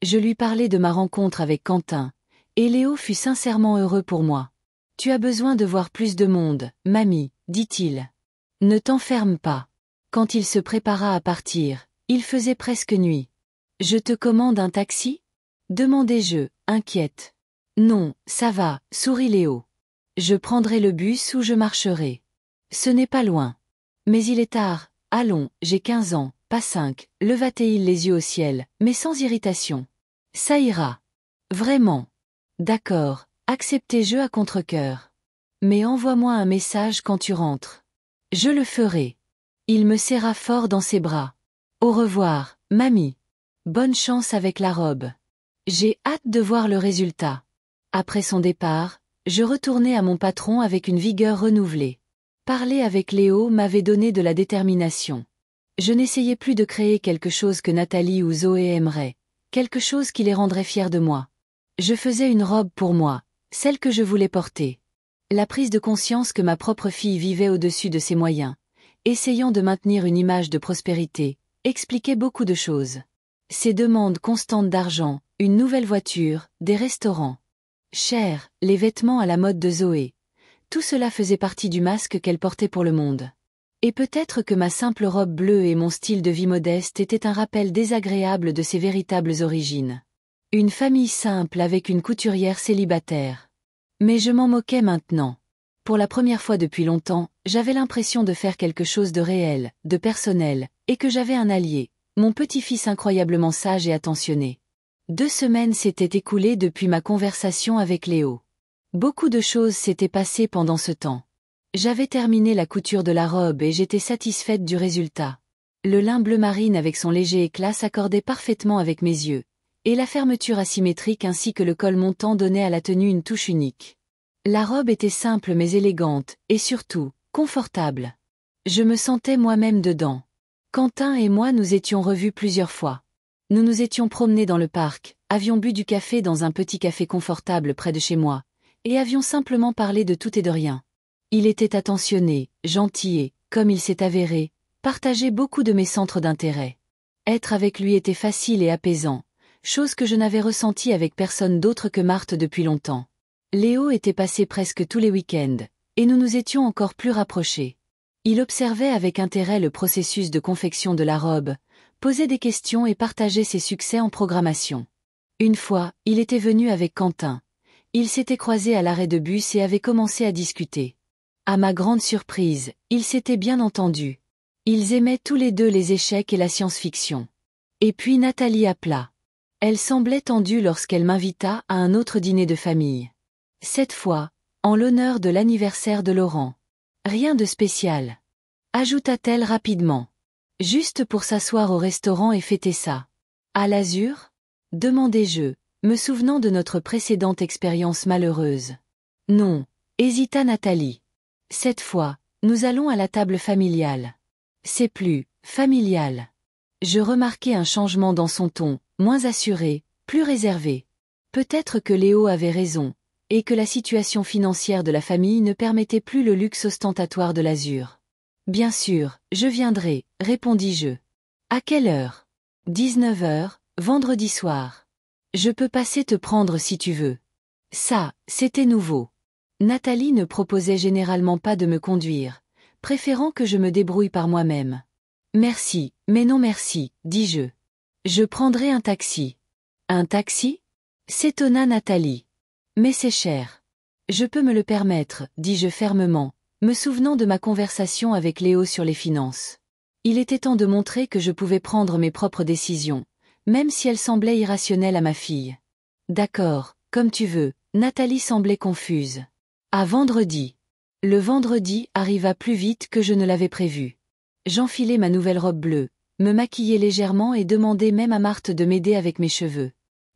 Je lui parlais de ma rencontre avec Quentin, et Léo fut sincèrement heureux pour moi. Tu as besoin de voir plus de monde, mamie, dit-il. Ne t'enferme pas. Quand il se prépara à partir, il faisait presque nuit. Je te commande un taxi? Demandai-je, inquiète. Non, ça va, sourit Léo. Je prendrai le bus ou je marcherai. Ce n'est pas loin. Mais il est tard, allons, j'ai 15 ans, pas 5, leva-t-il les yeux au ciel, mais sans irritation. Ça ira. Vraiment. D'accord, acceptai-je à contre-cœur. Mais envoie-moi un message quand tu rentres. Je le ferai. Il me serra fort dans ses bras. Au revoir, mamie. Bonne chance avec la robe. J'ai hâte de voir le résultat. Après son départ, je retournai à mon patron avec une vigueur renouvelée. Parler avec Léo m'avait donné de la détermination. Je n'essayais plus de créer quelque chose que Nathalie ou Zoé aimeraient, quelque chose qui les rendrait fiers de moi. Je faisais une robe pour moi, celle que je voulais porter. La prise de conscience que ma propre fille vivait au-dessus de ses moyens, essayant de maintenir une image de prospérité, expliquait beaucoup de choses. Ces demandes constantes d'argent, une nouvelle voiture, des restaurants chers, les vêtements à la mode de Zoé. Tout cela faisait partie du masque qu'elle portait pour le monde. Et peut-être que ma simple robe bleue et mon style de vie modeste étaient un rappel désagréable de ses véritables origines. Une famille simple avec une couturière célibataire. Mais je m'en moquais maintenant. Pour la première fois depuis longtemps, j'avais l'impression de faire quelque chose de réel, de personnel, et que j'avais un allié, mon petit-fils incroyablement sage et attentionné. 2 semaines s'étaient écoulées depuis ma conversation avec Léo. Beaucoup de choses s'étaient passées pendant ce temps. J'avais terminé la couture de la robe et j'étais satisfaite du résultat. Le lin bleu marine avec son léger éclat s'accordait parfaitement avec mes yeux, et la fermeture asymétrique ainsi que le col montant donnaient à la tenue une touche unique. La robe était simple mais élégante, et surtout, confortable. Je me sentais moi-même dedans. Quentin et moi nous étions revus plusieurs fois. Nous nous étions promenés dans le parc, avions bu du café dans un petit café confortable près de chez moi, et avions simplement parlé de tout et de rien. Il était attentionné, gentil et, comme il s'est avéré, partageait beaucoup de mes centres d'intérêt. Être avec lui était facile et apaisant, chose que je n'avais ressentie avec personne d'autre que Marthe depuis longtemps. Léo était passé presque tous les week-ends, et nous nous étions encore plus rapprochés. Il observait avec intérêt le processus de confection de la robe, posait des questions et partageait ses succès en programmation. Une fois, il était venu avec Quentin. Ils s'étaient croisés à l'arrêt de bus et avaient commencé à discuter. À ma grande surprise, ils s'étaient bien entendus. Ils aimaient tous les deux les échecs et la science-fiction. Et puis Nathalie appela. Elle semblait tendue lorsqu'elle m'invita à un autre dîner de famille. Cette fois, en l'honneur de l'anniversaire de Laurent. Rien de spécial. Ajouta-t-elle rapidement. Juste pour s'asseoir au restaurant et fêter ça. À l'Azur ? Demandai-je, me souvenant de notre précédente expérience malheureuse. Non, hésita Nathalie. Cette fois, nous allons à la table familiale. C'est plus familial. Je remarquai un changement dans son ton, moins assuré, plus réservé. Peut-être que Léo avait raison, et que la situation financière de la famille ne permettait plus le luxe ostentatoire de l'Azur. Bien sûr, je viendrai, répondis-je. À quelle heure ? 19h, vendredi soir. Je peux passer te prendre si tu veux. Ça, c'était nouveau. Nathalie ne proposait généralement pas de me conduire, préférant que je me débrouille par moi-même. Merci, mais non merci, dis-je. Je prendrai un taxi. Un taxi ? S'étonna Nathalie. Mais c'est cher. Je peux me le permettre, dis-je fermement, me souvenant de ma conversation avec Léo sur les finances. Il était temps de montrer que je pouvais prendre mes propres décisions, même si elles semblaient irrationnelles à ma fille. D'accord, comme tu veux, Nathalie semblait confuse. À vendredi. Le vendredi arriva plus vite que je ne l'avais prévu. J'enfilai ma nouvelle robe bleue, me maquillai légèrement et demandai même à Marthe de m'aider avec mes cheveux.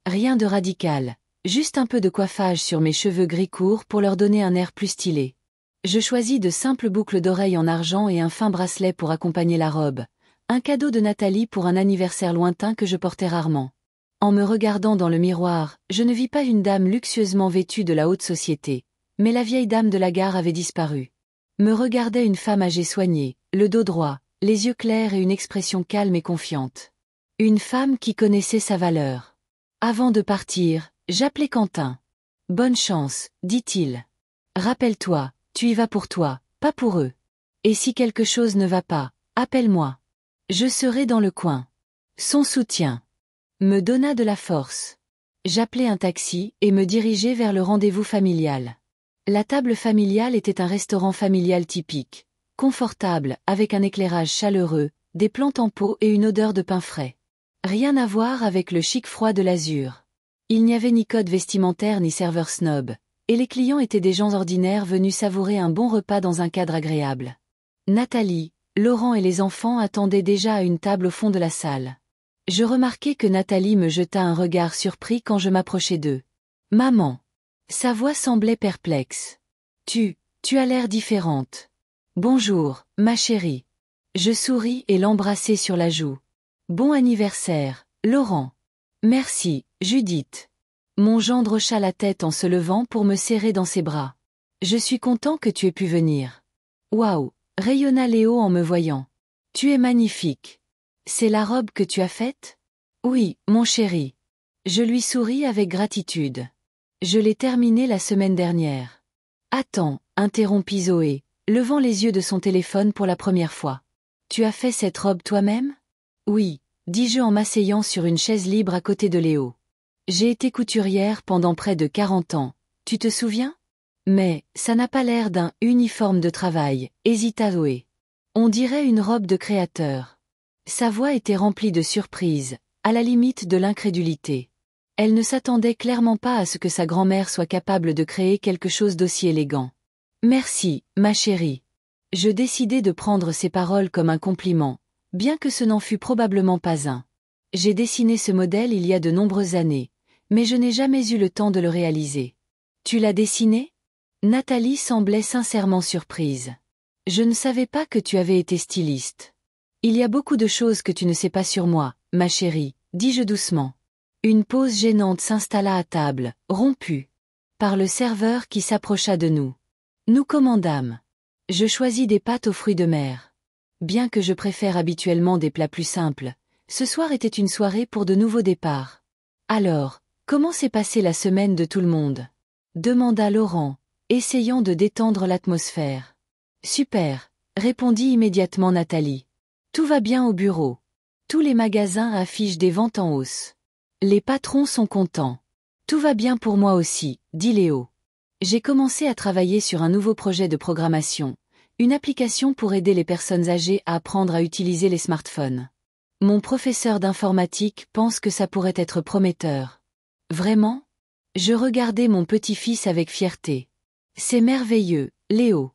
Rien de radical, juste un peu de coiffage sur mes cheveux gris courts pour leur donner un air plus stylé. Je choisis de simples boucles d'oreilles en argent et un fin bracelet pour accompagner la robe, un cadeau de Nathalie pour un anniversaire lointain que je portais rarement. En me regardant dans le miroir, je ne vis pas une dame luxueusement vêtue de la haute société, mais la vieille dame de la gare avait disparu. Me regardait une femme âgée soignée, le dos droit, les yeux clairs et une expression calme et confiante. Une femme qui connaissait sa valeur. Avant de partir, j'appelai Quentin. « Bonne chance, dit-il. Rappelle-toi, tu y vas pour toi, pas pour eux. Et si quelque chose ne va pas, appelle-moi. Je serai dans le coin. » Son soutien me donna de la force. J'appelai un taxi et me dirigeai vers le rendez-vous familial. La table familiale était un restaurant familial typique, confortable, avec un éclairage chaleureux, des plantes en pot et une odeur de pain frais. Rien à voir avec le chic froid de l'Azur. Il n'y avait ni code vestimentaire ni serveur snob, et les clients étaient des gens ordinaires venus savourer un bon repas dans un cadre agréable. Nathalie, Laurent et les enfants attendaient déjà à une table au fond de la salle. Je remarquai que Nathalie me jeta un regard surpris quand je m'approchai d'eux. « Maman !» Sa voix semblait perplexe. « Tu as l'air différente. »« Bonjour, ma chérie. » Je souris et l'embrassai sur la joue. « Bon anniversaire, Laurent. »« Merci, Judith. » Mon gendre hocha la tête en se levant pour me serrer dans ses bras. « Je suis content que tu aies pu venir. »« Waouh !» rayonna Léo en me voyant. « Tu es magnifique. C'est la robe que tu as faite ? » « Oui, mon chéri. » Je lui souris avec gratitude. « Je l'ai terminée la semaine dernière. »« Attends, » interrompit Zoé, levant les yeux de son téléphone pour la première fois. « Tu as fait cette robe toi-même ? » « Oui, » dis-je en m'asseyant sur une chaise libre à côté de Léo. « J'ai été couturière pendant près de 40 ans, tu te souviens ? Mais, ça n'a pas l'air d'un uniforme de travail, hésita Zoé. On dirait une robe de créateur. » Sa voix était remplie de surprise, à la limite de l'incrédulité. Elle ne s'attendait clairement pas à ce que sa grand-mère soit capable de créer quelque chose d'aussi élégant. Merci, ma chérie. Je décidai de prendre ces paroles comme un compliment, bien que ce n'en fût probablement pas un. J'ai dessiné ce modèle il y a de nombreuses années, mais je n'ai jamais eu le temps de le réaliser. Tu l'as dessiné? Nathalie semblait sincèrement surprise. Je ne savais pas que tu avais été styliste. Il y a beaucoup de choses que tu ne sais pas sur moi, ma chérie, dis-je doucement. Une pause gênante s'installa à table, rompue par le serveur qui s'approcha de nous. Nous commandâmes. Je choisis des pâtes aux fruits de mer. Bien que je préfère habituellement des plats plus simples, ce soir était une soirée pour de nouveaux départs. Alors, comment s'est passée la semaine de tout le monde? Demanda Laurent, essayant de détendre l'atmosphère. Super, répondit immédiatement Nathalie. Tout va bien au bureau. Tous les magasins affichent des ventes en hausse. Les patrons sont contents. Tout va bien pour moi aussi, dit Léo. J'ai commencé à travailler sur un nouveau projet de programmation, une application pour aider les personnes âgées à apprendre à utiliser les smartphones. Mon professeur d'informatique pense que ça pourrait être prometteur. Vraiment? Je regardais mon petit-fils avec fierté. C'est merveilleux, Léo.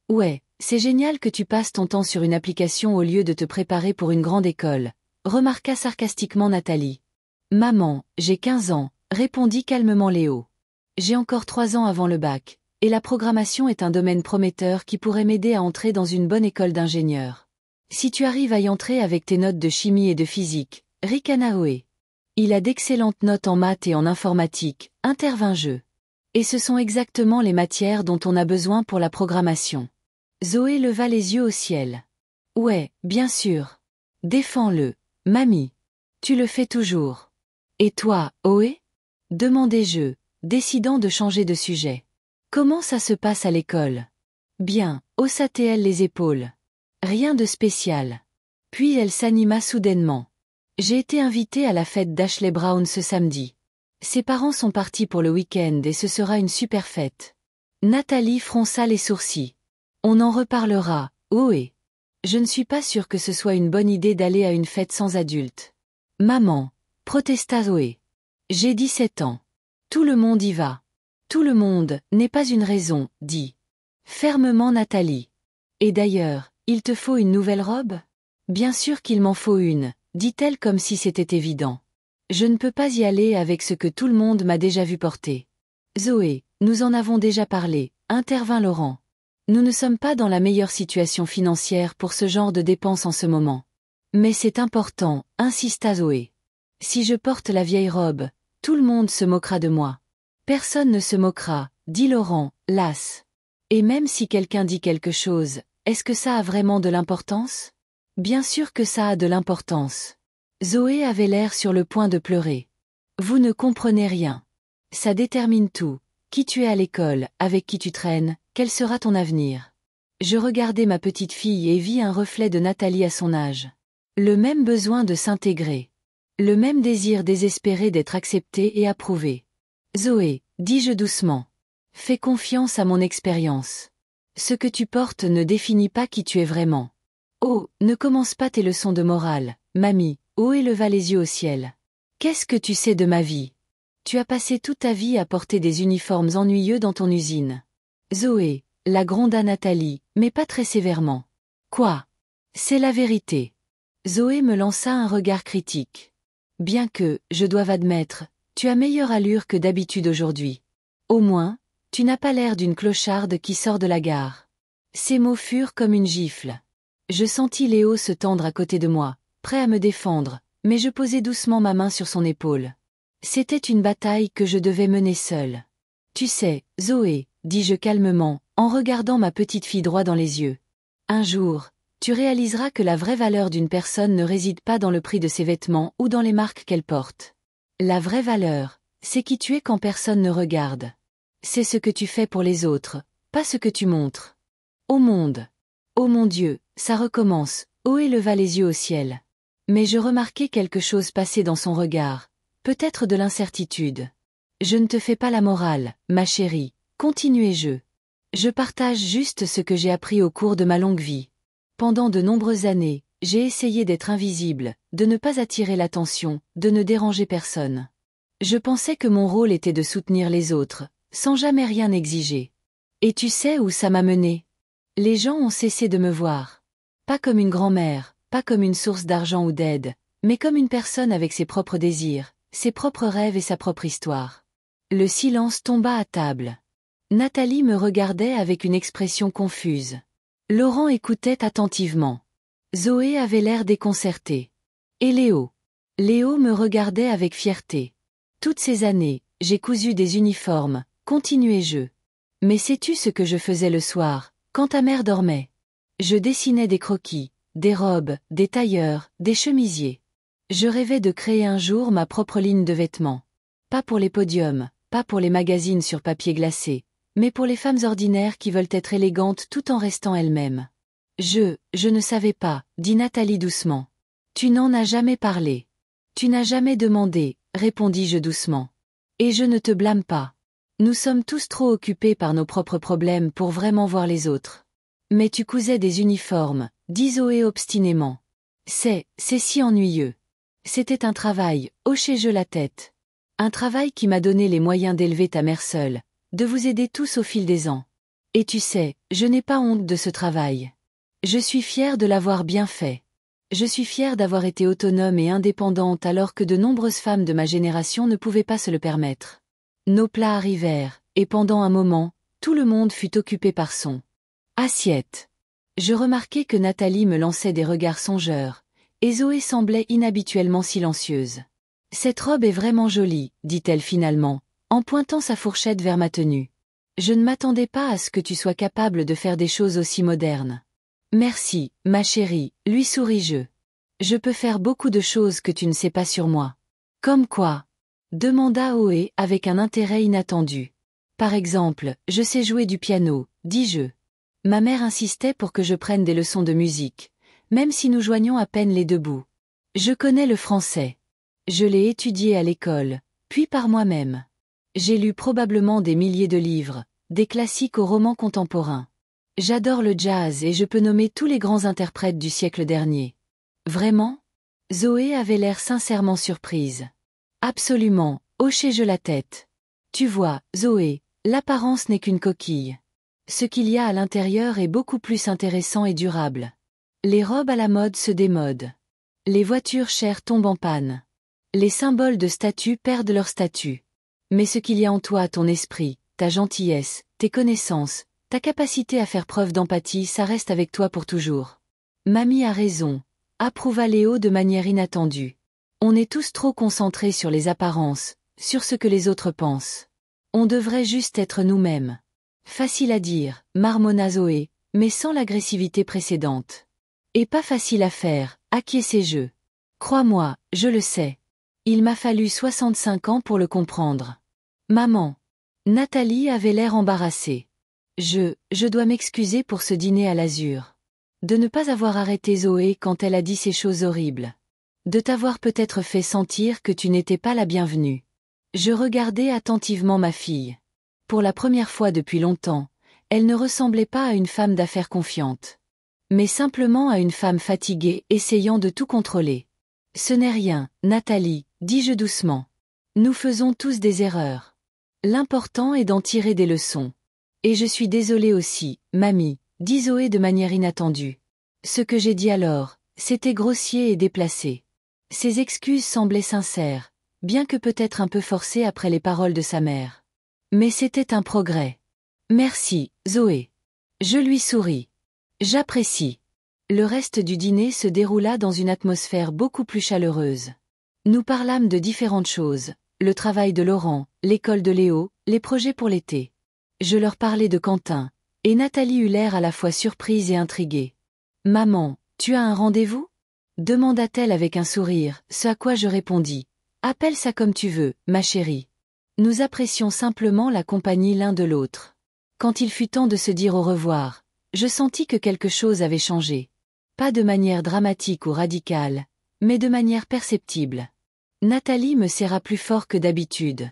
Ouais, c'est génial que tu passes ton temps sur une application au lieu de te préparer pour une grande école, remarqua sarcastiquement Nathalie. Maman, j'ai 15 ans, répondit calmement Léo. J'ai encore 3 ans avant le bac, et la programmation est un domaine prometteur qui pourrait m'aider à entrer dans une bonne école d'ingénieur. Si tu arrives à y entrer avec tes notes de chimie et de physique, ricana Zoé. Il a d'excellentes notes en maths et en informatique, intervint-je. Et ce sont exactement les matières dont on a besoin pour la programmation. Zoé leva les yeux au ciel. Ouais, bien sûr. Défends-le, mamie. Tu le fais toujours. Et toi, Zoé? Demandai-je, décidant de changer de sujet. Comment ça se passe à l'école? Bien, haussa-t-elle les épaules. Rien de spécial. Puis elle s'anima soudainement. J'ai été invitée à la fête d'Ashley Brown ce samedi. Ses parents sont partis pour le week-end et ce sera une super fête. Nathalie fronça les sourcils. On en reparlera, Zoé. Je ne suis pas sûre que ce soit une bonne idée d'aller à une fête sans adultes. Maman, protesta Zoé. J'ai 17 ans. Tout le monde y va. Tout le monde n'est pas une raison, dit fermement Nathalie. Et d'ailleurs, il te faut une nouvelle robe? Bien sûr qu'il m'en faut une, dit-elle comme si c'était évident. Je ne peux pas y aller avec ce que tout le monde m'a déjà vu porter. Zoé, nous en avons déjà parlé, intervint Laurent. Nous ne sommes pas dans la meilleure situation financière pour ce genre de dépenses en ce moment. Mais c'est important, insista Zoé. Si je porte la vieille robe, tout le monde se moquera de moi. Personne ne se moquera, dit Laurent, las. Et même si quelqu'un dit quelque chose, est-ce que ça a vraiment de l'importance? Bien sûr que ça a de l'importance. Zoé avait l'air sur le point de pleurer. Vous ne comprenez rien. Ça détermine tout, qui tu es à l'école, avec qui tu traînes, quel sera ton avenir. Je regardai ma petite fille et vis un reflet de Nathalie à son âge. Le même besoin de s'intégrer. Le même désir désespéré d'être acceptée et approuvée. Zoé, dis-je doucement. Fais confiance à mon expérience. Ce que tu portes ne définit pas qui tu es vraiment. Oh, ne commence pas tes leçons de morale, mamie, Zoé leva les yeux au ciel. Qu'est-ce que tu sais de ma vie? Tu as passé toute ta vie à porter des uniformes ennuyeux dans ton usine. Zoé, la gronda Nathalie, mais pas très sévèrement. Quoi? C'est la vérité. Zoé me lança un regard critique. Bien que, je doive admettre, tu as meilleure allure que d'habitude aujourd'hui. Au moins, tu n'as pas l'air d'une clocharde qui sort de la gare. Ces mots furent comme une gifle. Je sentis Léo se tendre à côté de moi, prêt à me défendre, mais je posai doucement ma main sur son épaule. C'était une bataille que je devais mener seule. Tu sais, Zoé, dis-je calmement, en regardant ma petite fille droit dans les yeux. Un jour, tu réaliseras que la vraie valeur d'une personne ne réside pas dans le prix de ses vêtements ou dans les marques qu'elle porte. La vraie valeur, c'est qui tu es quand personne ne regarde. C'est ce que tu fais pour les autres, pas ce que tu montres. Au monde. Oh mon Dieu, ça recommence, Zoé leva les yeux au ciel. Mais je remarquai quelque chose passer dans son regard, peut-être de l'incertitude. Je ne te fais pas la morale, ma chérie, continuai-je. Je partage juste ce que j'ai appris au cours de ma longue vie. Pendant de nombreuses années, j'ai essayé d'être invisible, de ne pas attirer l'attention, de ne déranger personne. Je pensais que mon rôle était de soutenir les autres, sans jamais rien exiger. Et tu sais où ça m'a mené? Les gens ont cessé de me voir. Pas comme une grand-mère, pas comme une source d'argent ou d'aide, mais comme une personne avec ses propres désirs, ses propres rêves et sa propre histoire. Le silence tomba à table. Nathalie me regardait avec une expression confuse. Laurent écoutait attentivement. Zoé avait l'air déconcertée. Et Léo? Léo me regardait avec fierté. Toutes ces années, j'ai cousu des uniformes, continuai-je. Mais sais-tu ce que je faisais le soir, quand ta mère dormait? Je dessinais des croquis, des robes, des tailleurs, des chemisiers. Je rêvais de créer un jour ma propre ligne de vêtements. Pas pour les podiums, pas pour les magazines sur papier glacé, mais pour les femmes ordinaires qui veulent être élégantes tout en restant elles-mêmes. Je ne savais pas, dit Nathalie doucement. Tu n'en as jamais parlé. Tu n'as jamais demandé, répondis-je doucement. Et je ne te blâme pas. Nous sommes tous trop occupés par nos propres problèmes pour vraiment voir les autres. Mais tu cousais des uniformes, dit Zoé obstinément. C'est si ennuyeux. C'était un travail, hochai-je la tête. Un travail qui m'a donné les moyens d'élever ta mère seule, de vous aider tous au fil des ans. Et tu sais, je n'ai pas honte de ce travail. Je suis fière de l'avoir bien fait. Je suis fière d'avoir été autonome et indépendante alors que de nombreuses femmes de ma génération ne pouvaient pas se le permettre. Nos plats arrivèrent, et pendant un moment, tout le monde fut occupé par son assiette. Je remarquai que Nathalie me lançait des regards songeurs, et Zoé semblait inhabituellement silencieuse. « Cette robe est vraiment jolie, dit-elle finalement, en pointant sa fourchette vers ma tenue. Je ne m'attendais pas à ce que tu sois capable de faire des choses aussi modernes. Merci, ma chérie, lui souris-je. Je peux faire beaucoup de choses que tu ne sais pas sur moi. Comme quoi? Demanda Zoé avec un intérêt inattendu. Par exemple, je sais jouer du piano, dis-je. Ma mère insistait pour que je prenne des leçons de musique, même si nous joignions à peine les deux bouts. Je connais le français. Je l'ai étudié à l'école, puis par moi-même. J'ai lu probablement des milliers de livres, des classiques aux romans contemporains. J'adore le jazz et je peux nommer tous les grands interprètes du siècle dernier. Vraiment? Zoé avait l'air sincèrement surprise. Absolument, hochai-je la tête. Tu vois, Zoé, l'apparence n'est qu'une coquille. Ce qu'il y a à l'intérieur est beaucoup plus intéressant et durable. Les robes à la mode se démodent. Les voitures chères tombent en panne. Les symboles de statut perdent leur statut. Mais ce qu'il y a en toi, ton esprit, ta gentillesse, tes connaissances, ta capacité à faire preuve d'empathie, ça reste avec toi pour toujours. Mamie a raison, approuva Léo de manière inattendue. On est tous trop concentrés sur les apparences, sur ce que les autres pensent. On devrait juste être nous-mêmes. Facile à dire, marmonna Zoé, mais sans l'agressivité précédente. Et pas facile à faire, acquiesçai-je. Crois-moi, je le sais. Il m'a fallu 65 ans pour le comprendre. Maman. Nathalie avait l'air embarrassée. Je dois m'excuser pour ce dîner à l'azur. De ne pas avoir arrêté Zoé quand elle a dit ces choses horribles. De t'avoir peut-être fait sentir que tu n'étais pas la bienvenue. Je regardai attentivement ma fille. Pour la première fois depuis longtemps, elle ne ressemblait pas à une femme d'affaires confiante. Mais simplement à une femme fatiguée essayant de tout contrôler. Ce n'est rien, Nathalie, dis-je doucement. Nous faisons tous des erreurs. L'important est d'en tirer des leçons. Et je suis désolée aussi, mamie, dit Zoé de manière inattendue. Ce que j'ai dit alors, c'était grossier et déplacé. Ses excuses semblaient sincères, bien que peut-être un peu forcées après les paroles de sa mère. Mais c'était un progrès. Merci, Zoé. Je lui souris. J'apprécie. Le reste du dîner se déroula dans une atmosphère beaucoup plus chaleureuse. Nous parlâmes de différentes choses, le travail de Laurent, l'école de Léo, les projets pour l'été. Je leur parlais de Quentin, et Nathalie eut l'air à la fois surprise et intriguée. « Maman, tu as un rendez-vous » demanda-t-elle avec un sourire, ce à quoi je répondis. « Appelle ça comme tu veux, ma chérie. » Nous apprécions simplement la compagnie l'un de l'autre. Quand il fut temps de se dire au revoir, je sentis que quelque chose avait changé. Pas de manière dramatique ou radicale, mais de manière perceptible. Nathalie me serra plus fort que d'habitude.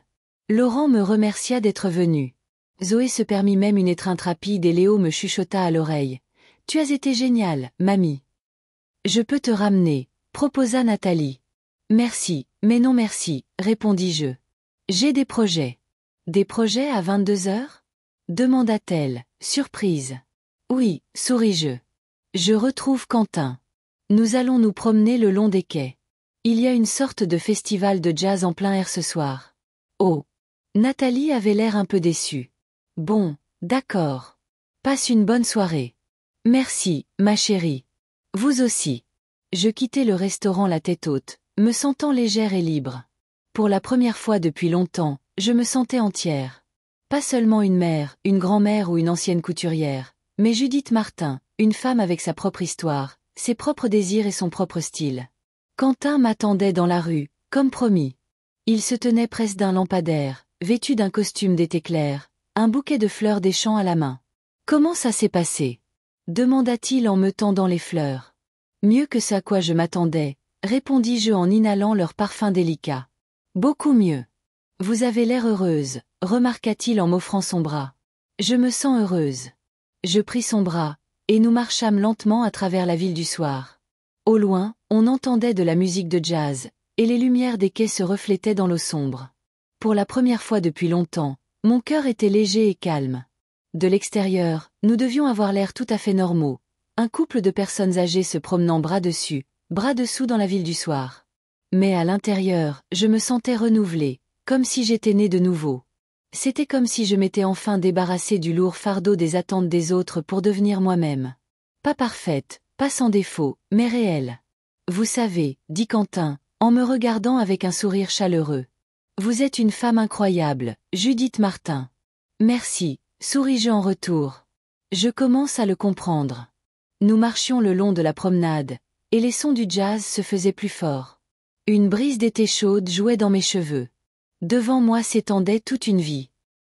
Laurent me remercia d'être venu. Zoé se permit même une étreinte rapide et Léo me chuchota à l'oreille. « Tu as été géniale, mamie. »« Je peux te ramener, » proposa Nathalie. « Merci, mais non merci, répondis-je. J'ai des projets. Des projets à 22 heures? Demanda-t-elle, surprise. Oui, souris-je. Je retrouve Quentin. Nous allons nous promener le long des quais. Il y a une sorte de festival de jazz en plein air ce soir. Oh. Nathalie avait l'air un peu déçue. Bon, d'accord. Passe une bonne soirée. Merci, ma chérie. Vous aussi. Je quittai le restaurant la tête haute, me sentant légère et libre. Pour la première fois depuis longtemps, je me sentais entière. Pas seulement une mère, une grand-mère ou une ancienne couturière, mais Judith Martin, une femme avec sa propre histoire, ses propres désirs et son propre style. Quentin m'attendait dans la rue, comme promis. Il se tenait près d'un lampadaire, vêtu d'un costume d'été clair, un bouquet de fleurs des champs à la main. Comment ça s'est passé? Demanda-t-il en me tendant les fleurs. Mieux que ce à quoi je m'attendais, répondis-je en inhalant leur parfum délicat. Beaucoup mieux. Vous avez l'air heureuse, remarqua-t-il en m'offrant son bras. Je me sens heureuse. Je pris son bras, et nous marchâmes lentement à travers la ville du soir. Au loin, on entendait de la musique de jazz, et les lumières des quais se reflétaient dans l'eau sombre. Pour la première fois depuis longtemps, mon cœur était léger et calme. De l'extérieur, nous devions avoir l'air tout à fait normaux, un couple de personnes âgées se promenant bras dessus, bras dessous dans la ville du soir. Mais à l'intérieur, je me sentais renouvelée, comme si j'étais née de nouveau. C'était comme si je m'étais enfin débarrassée du lourd fardeau des attentes des autres pour devenir moi-même. Pas parfaite, pas sans défaut, mais réelle. Vous savez, dit Quentin, en me regardant avec un sourire chaleureux. Vous êtes une femme incroyable, Judith Martin. Merci, souris-je en retour. Je commence à le comprendre. Nous marchions le long de la promenade, et les sons du jazz se faisaient plus forts. Une brise d'été chaude jouait dans mes cheveux. Devant moi s'étendait toute une vie.